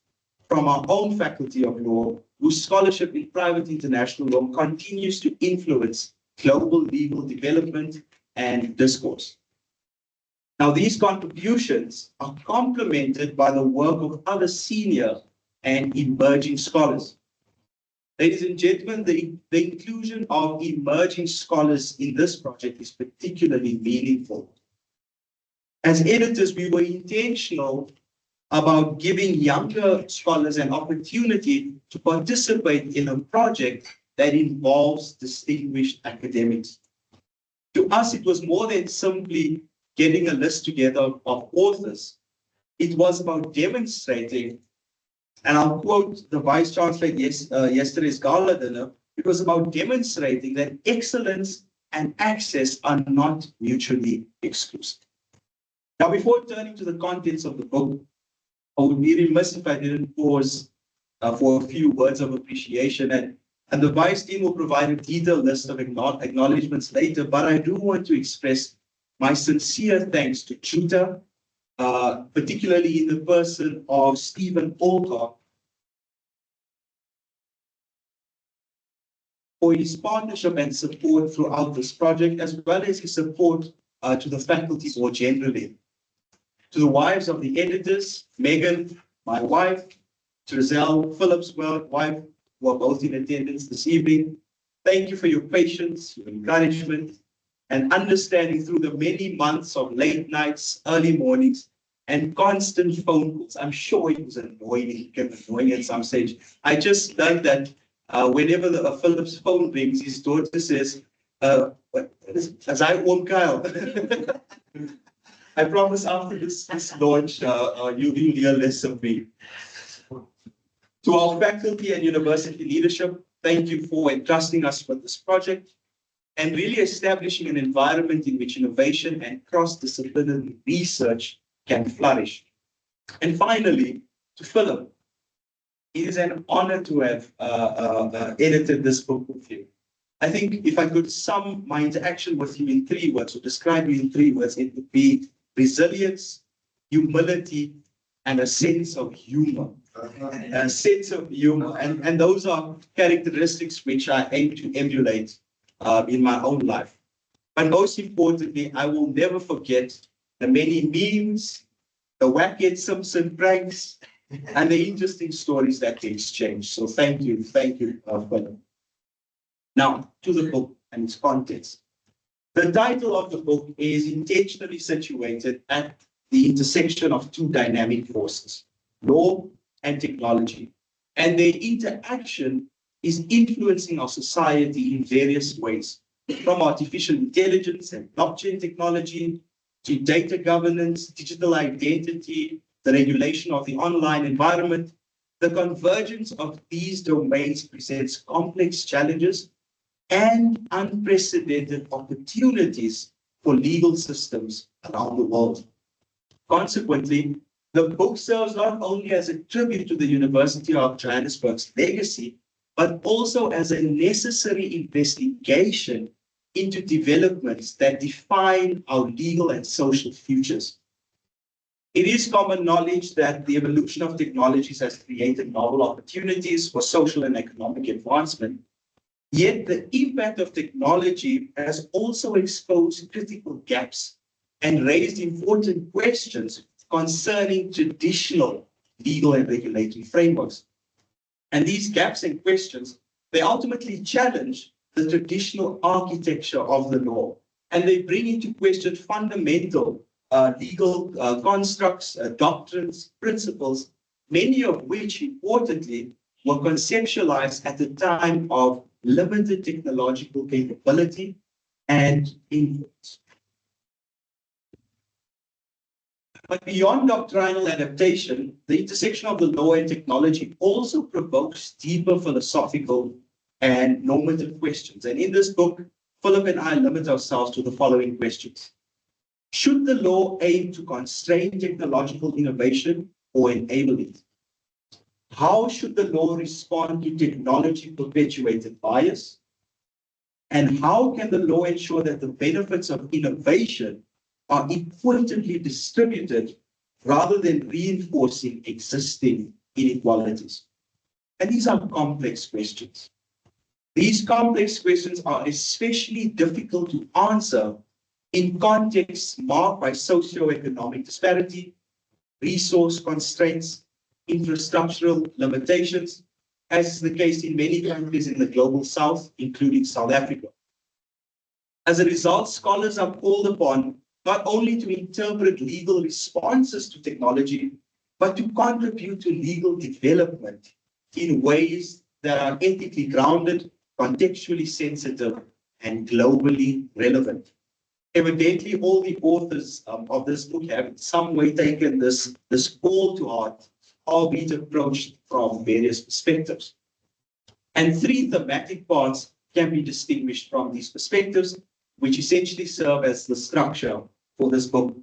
from our own Faculty of Law, whose scholarship in private international law continues to influence global legal development and discourse. Now, these contributions are complemented by the work of other senior and emerging scholars. Ladies and gentlemen, the inclusion of emerging scholars in this project is particularly meaningful. As editors, we were intentional about giving younger scholars an opportunity to participate in a project that involves distinguished academics. To us, it was more than simply getting a list together of authors. It was about demonstrating, and I'll quote the Vice Chancellor yesterday's gala dinner, it was about demonstrating that excellence and access are not mutually exclusive. Now, before turning to the contents of the book, I would be remiss if I didn't pause for a few words of appreciation. And the Vice team will provide a detailed list of acknowledgements later, but I do want to express my sincere thanks to Chuta, particularly in the person of Stephen Olcott, for his partnership and support throughout this project, as well as his support to the faculty more generally. To the wives of the editors, Megan, my wife, Trizelle, Philip's wife, who are both in attendance this evening, thank you for your patience, your encouragement, and understanding through the many months of late nights, early mornings, and constant phone calls. I'm sure it was annoying at some stage. I just learned that whenever Philip's phone rings, his daughter says, as I won't Kyle. I promise after this launch, you will hear less of me. To our faculty and university leadership, thank you for entrusting us with this project and really establishing an environment in which innovation and cross-disciplinary research can flourish. And finally, to Philip, it is an honor to have edited this book with you. I think if I could sum my interaction with you in 3 words, or describe you in 3 words, it would be resilience, humility, and a sense of humor. A sense of humor. And those are characteristics which I aim to emulate in my own life. But most importantly, I will never forget the many memes, the Wackhead Simpson pranks, and the interesting stories that they exchange. So thank you, Philip. Now, to the book and its contents. The title of the book is intentionally situated at the intersection of two dynamic forces, law and technology, and their interaction is influencing our society in various ways, from artificial intelligence and blockchain technology to data governance, digital identity, the regulation of the online environment. The convergence of these domains presents complex challenges and unprecedented opportunities for legal systems around the world. Consequently, the book serves not only as a tribute to the University of Johannesburg's legacy, but also as a necessary investigation into developments that define our legal and social futures. It is common knowledge that the evolution of technologies has created novel opportunities for social and economic advancement. Yet the impact of technology has also exposed critical gaps and raised important questions concerning traditional legal and regulatory frameworks. And these gaps and questions, they ultimately challenge the traditional architecture of the law, and they bring into question fundamental legal constructs, doctrines, principles, many of which, importantly, were conceptualized at the time of limited technological capability and influence. But beyond doctrinal adaptation, the intersection of the law and technology also provokes deeper philosophical and normative questions. And in this book, Philip and I limit ourselves to the following questions. Should the law aim to constrain technological innovation or enable it? How should the law respond to technology-perpetuated bias? And how can the law ensure that the benefits of innovation are equitably distributed rather than reinforcing existing inequalities? And these are complex questions. These complex questions are especially difficult to answer in contexts marked by socioeconomic disparity, resource constraints, infrastructural limitations, as is the case in many countries in the global south, including South Africa. As a result, scholars are called upon not only to interpret legal responses to technology, but to contribute to legal development in ways that are ethically grounded, contextually sensitive, and globally relevant. Evidently, all the authors of this book have in some way taken this call to heart, albeit approached from various perspectives. And three thematic parts can be distinguished from these perspectives, which essentially serve as the structure for this book.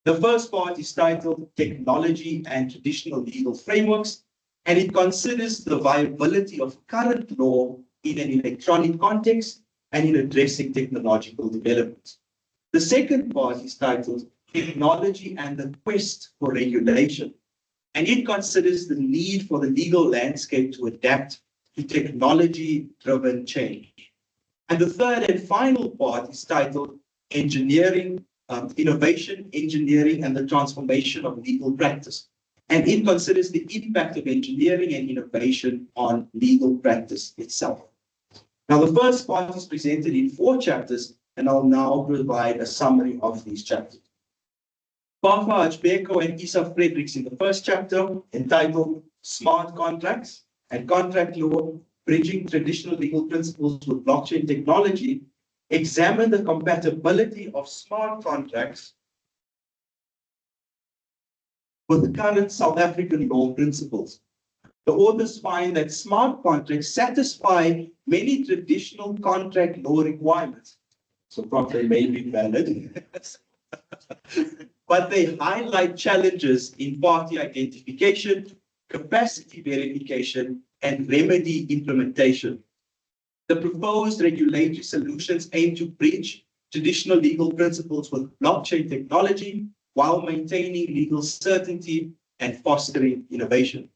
The first part is titled Technology and Traditional Legal Frameworks, and it considers the viability of current law in an electronic context and in addressing technological developments. The second part is titled Technology and the Quest for Regulation, and it considers the need for the legal landscape to adapt to technology-driven change. And the third and final part is titled Engineering, Innovation, Engineering, and the Transformation of Legal Practice. And it considers the impact of engineering and innovation on legal practice itself. Now, the first part is presented in 4 chapters, and I'll now provide a summary of these chapters. Bafa Ajbeko and Isa Fredericks in the first chapter, entitled Smart Contracts and Contract Law, Bridging Traditional Legal Principles with Blockchain Technology, examine the compatibility of smart contracts with the current South African law principles. The authors find that smart contracts satisfy many traditional contract law requirements. So they may be valid, but they highlight challenges in party identification, capacity verification, and remedy implementation. The proposed regulatory solutions aim to bridge traditional legal principles with blockchain technology while maintaining legal certainty and fostering innovation.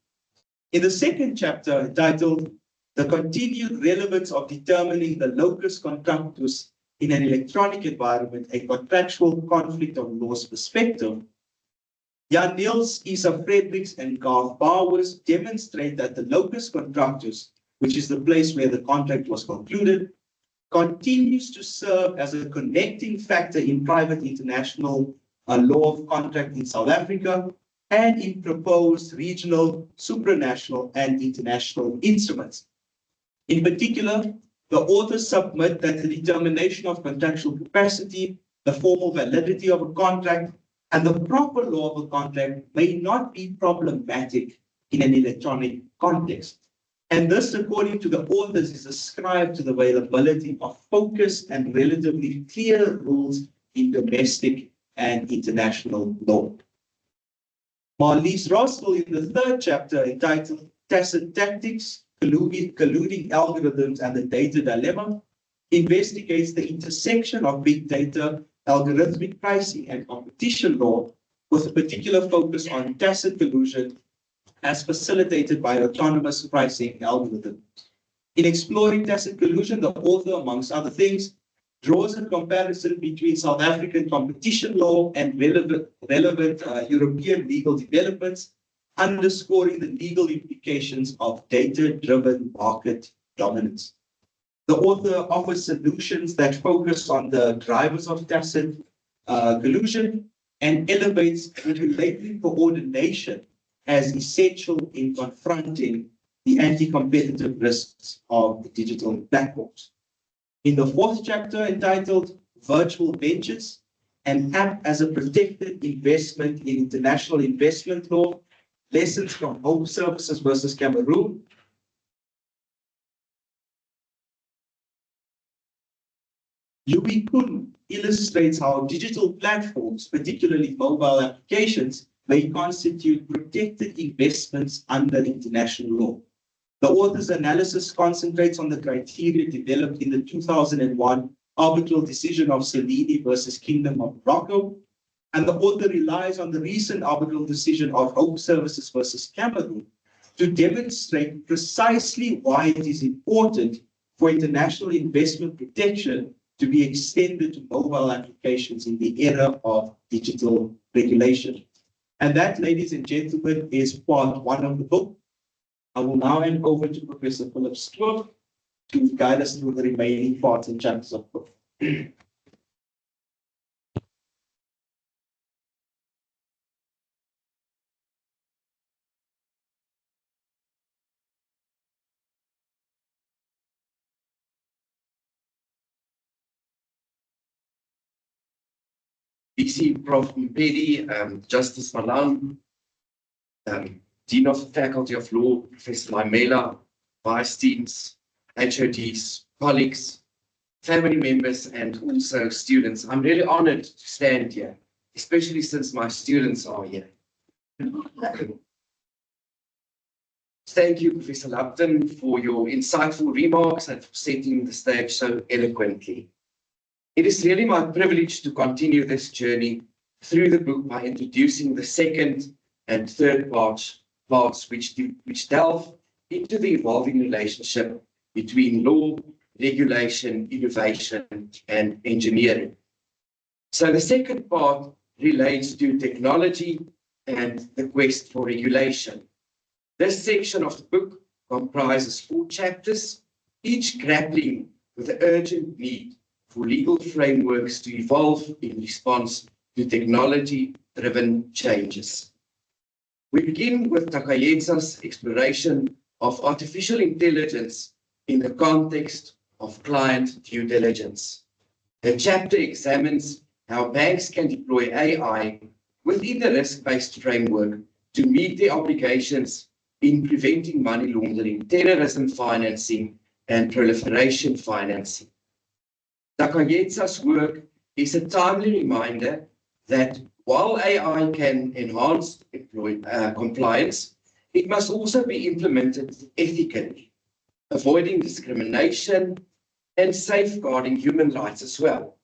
In the second chapter, entitled The Continued Relevance of Determining the Locus Contractus in an Electronic Environment, a Contractual Conflict of Laws Perspective, Jan Niels, Isa Fredericks, and Garth Bowers demonstrate that the locus contractus, which is the place where the contract was concluded, continues to serve as a connecting factor in private international law of contract in South Africa and in proposed regional, supranational, and international instruments. In particular, the authors submit that the determination of contractual capacity, the formal validity of a contract, and the proper law of a contract may not be problematic in an electronic context. And this, according to the authors, is ascribed to the availability of focused and relatively clear rules in domestic and international law. Marlies Roskell, in the third chapter entitled Tacit Tactics, Colluding Algorithms and the Data Dilemma, investigates the intersection of big data, algorithmic pricing, and competition law, with a particular focus on tacit collusion as facilitated by autonomous pricing algorithms. In exploring tacit collusion, the author, amongst other things, draws a comparison between South African competition law and relevant European legal developments, underscoring the legal implications of data-driven market dominance. The author offers solutions that focus on the drivers of tacit collusion and elevates regulatory coordination as essential in confronting the anti-competitive risks of the digital platforms. In the fourth chapter, entitled Virtual Ventures, an app as a protected investment in international investment law, lessons from Home Services versus Cameroon, Louis Kuhn illustrates how digital platforms, particularly mobile applications, may constitute protected investments under international law. The author's analysis concentrates on the criteria developed in the 2001 arbitral decision of Salini versus Kingdom of Morocco, and the author relies on the recent arbitral decision of Home Services versus Cameroon to demonstrate precisely why it is important for international investment protection to be extended to mobile applications in the era of digital regulation. And that, ladies and gentlemen, is part one of the book. I will now hand over to Professor Philip Stewart to guide us through the remaining parts and chapters of the book. VC Prof. Mpedi, Justice Malan, Dean of the Faculty of Law, Professor Laimela, Vice Deans, HODs, colleagues, family members, and also students. I'm really honored to stand here, especially since my students are here. Thank you, Professor Lupton, for your insightful remarks and for setting the stage so eloquently. It is really my privilege to continue this journey through the book by introducing the second and third parts which delve into the evolving relationship between law, regulation, innovation, and engineering. So the second part relates to technology and the quest for regulation. This section of the book comprises 4 chapters, each grappling with the urgent need for legal frameworks to evolve in response to technology-driven changes. We begin with Takayenza's exploration of artificial intelligence in the context of client due diligence. The chapter examines how banks can deploy AI within the risk-based framework to meet their obligations in preventing money laundering, terrorism financing, and proliferation financing. Takayenza's work is a timely reminder that while AI can enhance compliance, it must also be implemented ethically, avoiding discrimination and safeguarding human rights as well.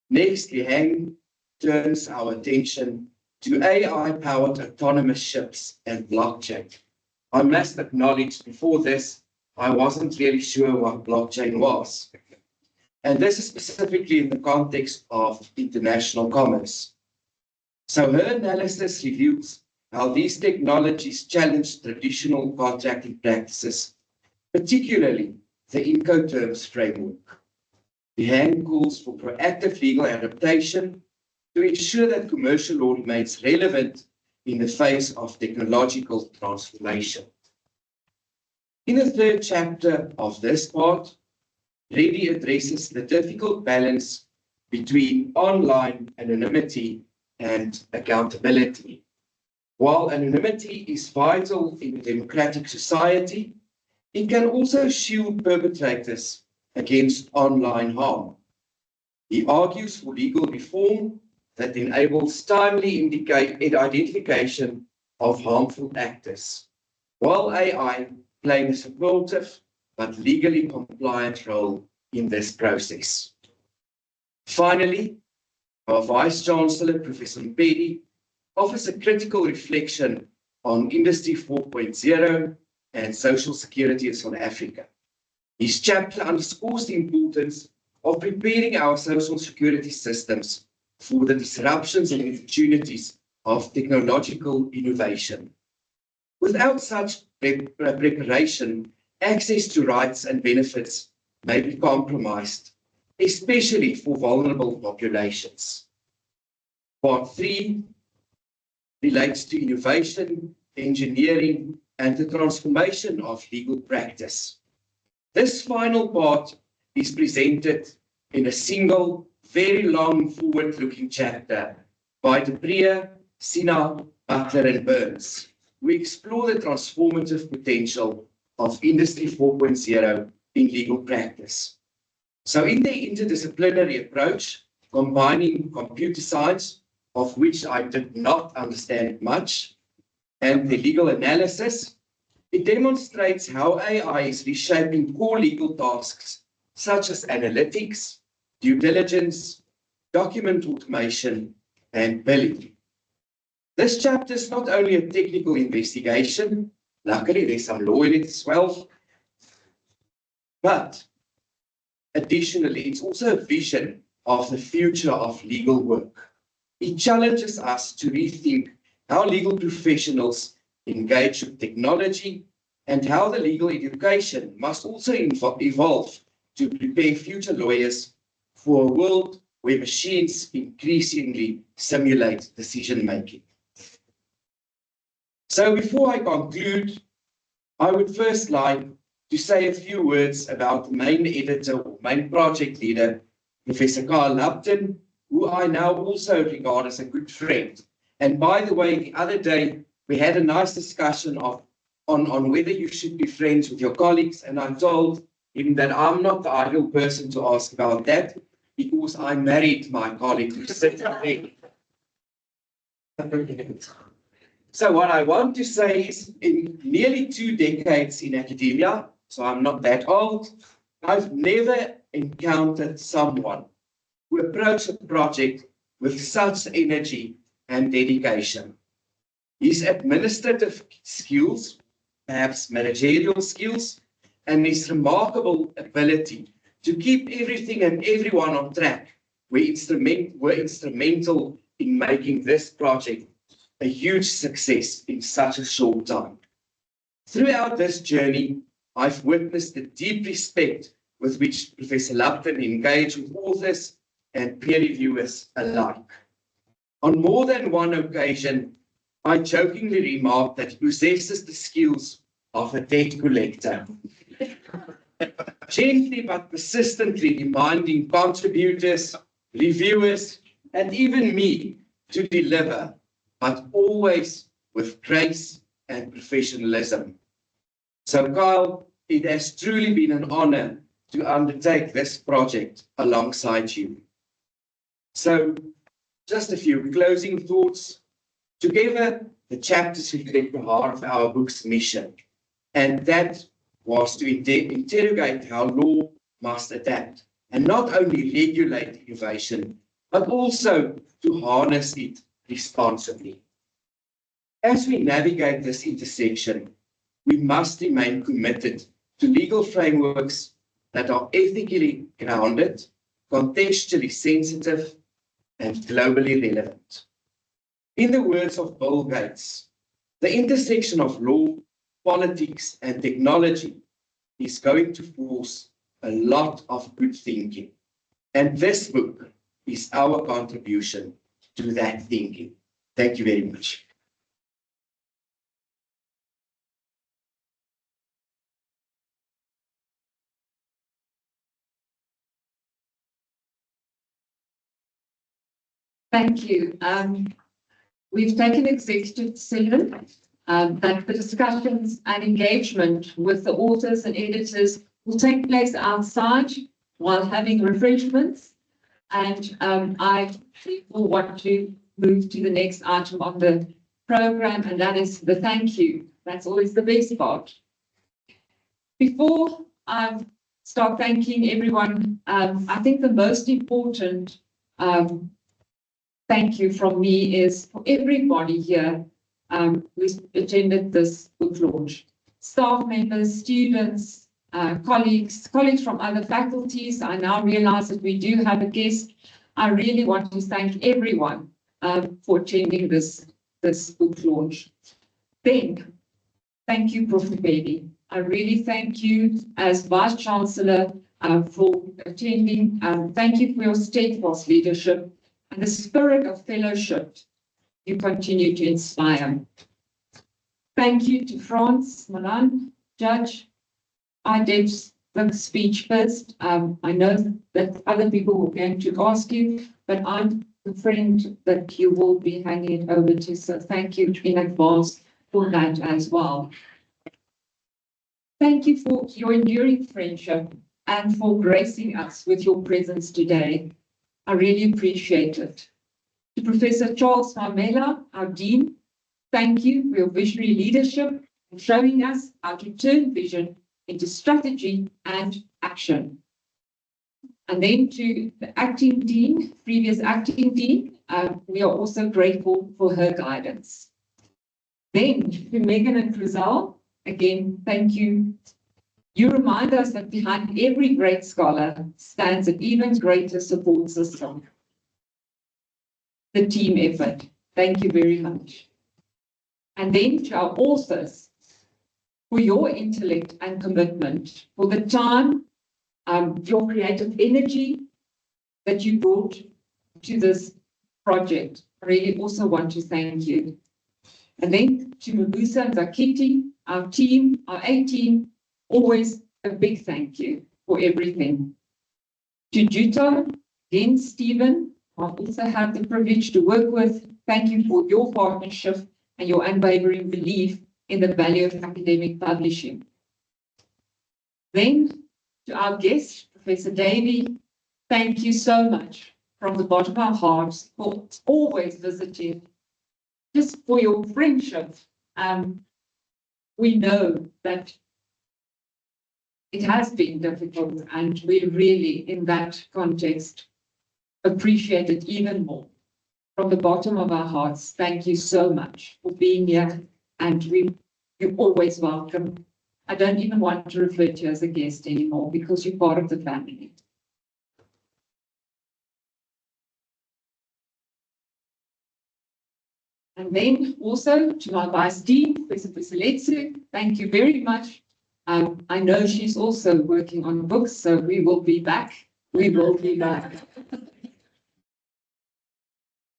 Next, Liheng turns our attention to AI-powered autonomous ships and blockchain. I must acknowledge before this, I wasn't really sure what blockchain was. And this is specifically in the context of international commerce. So her analysis reveals how these technologies challenge traditional contracting practices, particularly the Incoterms framework. The hand calls for proactive legal adaptation to ensure that commercial law remains relevant in the face of technological transformation. In the third chapter of this part, Reddy addresses the difficult balance between online anonymity and accountability. While anonymity is vital in a democratic society, it can also shield perpetrators against online harm. He argues for legal reform that enables timely identification of harmful actors, while AI playing a supportive but legally compliant role in this process. Finally, our Vice Chancellor, Professor Mpedi, offers a critical reflection on Industry 4.0 and social security in South Africa. His chapter underscores the importance of preparing our social security systems for the disruptions and opportunities of technological innovation. Without such preparation, access to rights and benefits may be compromised, especially for vulnerable populations. Part 3 relates to innovation, engineering, and the transformation of legal practice. This final part is presented in a single, very long, forward-looking chapter by De Breer, Sina, Butler, and Burns. We explore the transformative potential of Industry 4.0 in legal practice. So in the interdisciplinary approach, combining computer science, of which I did not understand much, and the legal analysis, it demonstrates how AI is reshaping core legal tasks such as analytics, due diligence, document automation, and billing. This chapter is not only a technical investigation, luckily there's some law in it as well, but additionally, it's also a vision of the future of legal work. It challenges us to rethink how legal professionals engage with technology and how the legal education must also evolve to prepare future lawyers for a world where machines increasingly simulate decision-making. So before I conclude, I would first like to say a few words about the main editor or main project leader, Professor Carl Lupton, who I now also regard as a good friend. And by the way, the other day, we had a nice discussion on whether you should be friends with your colleagues. And I told him that I'm not the ideal person to ask about that because I married my colleague who sits there. So what I want to say is in nearly 2 decades in academia, so I'm not that old, I've never encountered someone who approached a project with such energy and dedication. His administrative skills, perhaps managerial skills, and his remarkable ability to keep everything and everyone on track were instrumental in making this project a huge success in such a short time. Throughout this journey, I've witnessed the deep respect with which Professor Lupton engaged with authors and peer reviewers alike. On more than one occasion, I jokingly remarked that he possesses the skills of a debt collector. Gently but persistently reminding contributors, reviewers, and even me to deliver, but always with grace and professionalism. So Kyle, it has truly been an honor to undertake this project alongside you. So just a few closing thoughts. Together, the chapters reflect the heart of our book's mission, and that was to interrogate how law must adapt and not only regulate innovation, but also to harness it responsibly. As we navigate this intersection, we must remain committed to legal frameworks that are ethically grounded, contextually sensitive, and globally relevant. In the words of Bill Gates, the intersection of law, politics, and technology is going to force a lot of good thinking. And this book is our contribution to that thinking. Thank you very much. Thank you. We've taken executive decision that the discussions and engagement with the authors and editors will take place outside while having refreshments. And I will want to move to the next item on the program, and that is the thank you. That's always the best part. Before I start thanking everyone, I think the most important thank you from me is for everybody here who's attended this book launch. Staff members, students, colleagues from other faculties. I now realize that we do have a guest. I really want to thank everyone for attending this book launch. Then, thank you, Prof. Mbeki. I really thank you as Vice Chancellor for attending. Thank you for your steadfast leadership and the spirit of fellowship you continue to inspire. Thank you to Frans Malan, Judge. I did the speech first. I know that other people were going to ask you, but I'm the friend that you will be handing it over to. So thank you in advance for that as well. Thank you for your enduring friendship and for gracing us with your presence today. I really appreciate it. To Professor Charles Mamela, our Dean, thank you for your visionary leadership and showing us how to turn vision into strategy and action. And then to the acting dean, previous acting dean, we are also grateful for her guidance. Then to Megan and Cruzal, again, thank you. You remind us that behind every great scholar stands an even greater support system. The team effort. Thank you very much. And then to our authors, for your intellect and commitment, for the time, your creative energy that you brought to this project. I really also want to thank you. And then to Mabusa and Zakiti, our team, our A-team, always a big thank you for everything. To Juto, again, Stephen, I've also had the privilege to work with. Thank you for your partnership and your unwavering belief in the value of academic publishing. Then to our guest, Professor Davey, thank you so much from the bottom of our hearts for always visiting, just for your friendship. We know that it has been difficult, and we really, in that context, appreciate it even more. From the bottom of our hearts, thank you so much for being here, and you're always welcome. I don't even want to refer to you as a guest anymore because you're part of the family. And then also to my Vice Dean, Professor Piseletsu, thank you very much. I know she's also working on books, so we will be back. We will be back.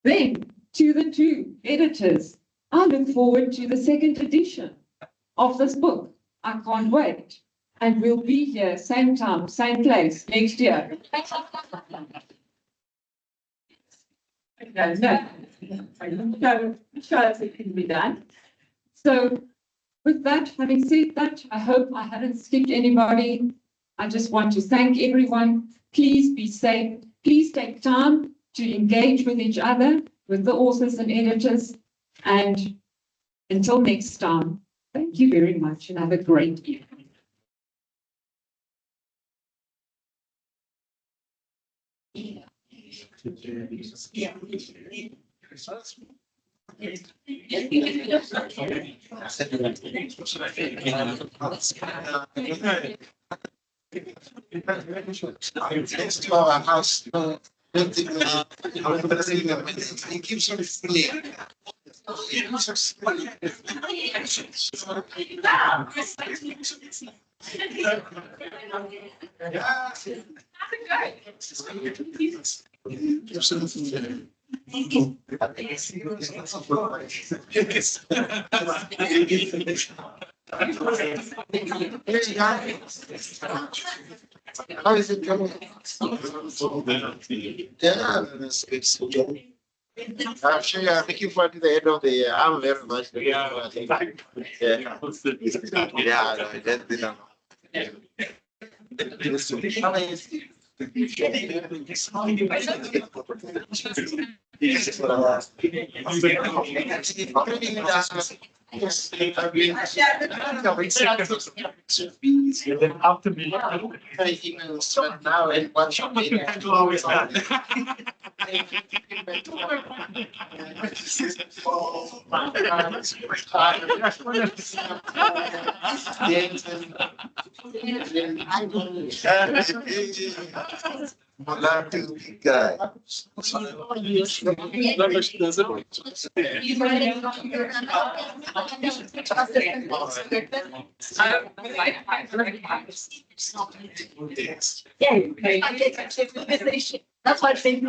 Then, to the two editors, I look forward to the second edition of this book. I can't wait. And we'll be here, same time, same place, next year. No, sure it can be done. So, with that, having said that, I hope I haven't skipped anybody. I just want to thank everyone. Please be safe. Please take time to engage with each other, with the authors and editors. And until next time, thank you very much and have a great evening. Next to our house, it keeps on filling. How is it going? Yeah, I'm sure you're looking forward to the end of the year. I'm very much looking forward to it. Yeah. Yeah, no, that's enough. After me. Now and what should be. Mulatu guy. That's why I'm saying.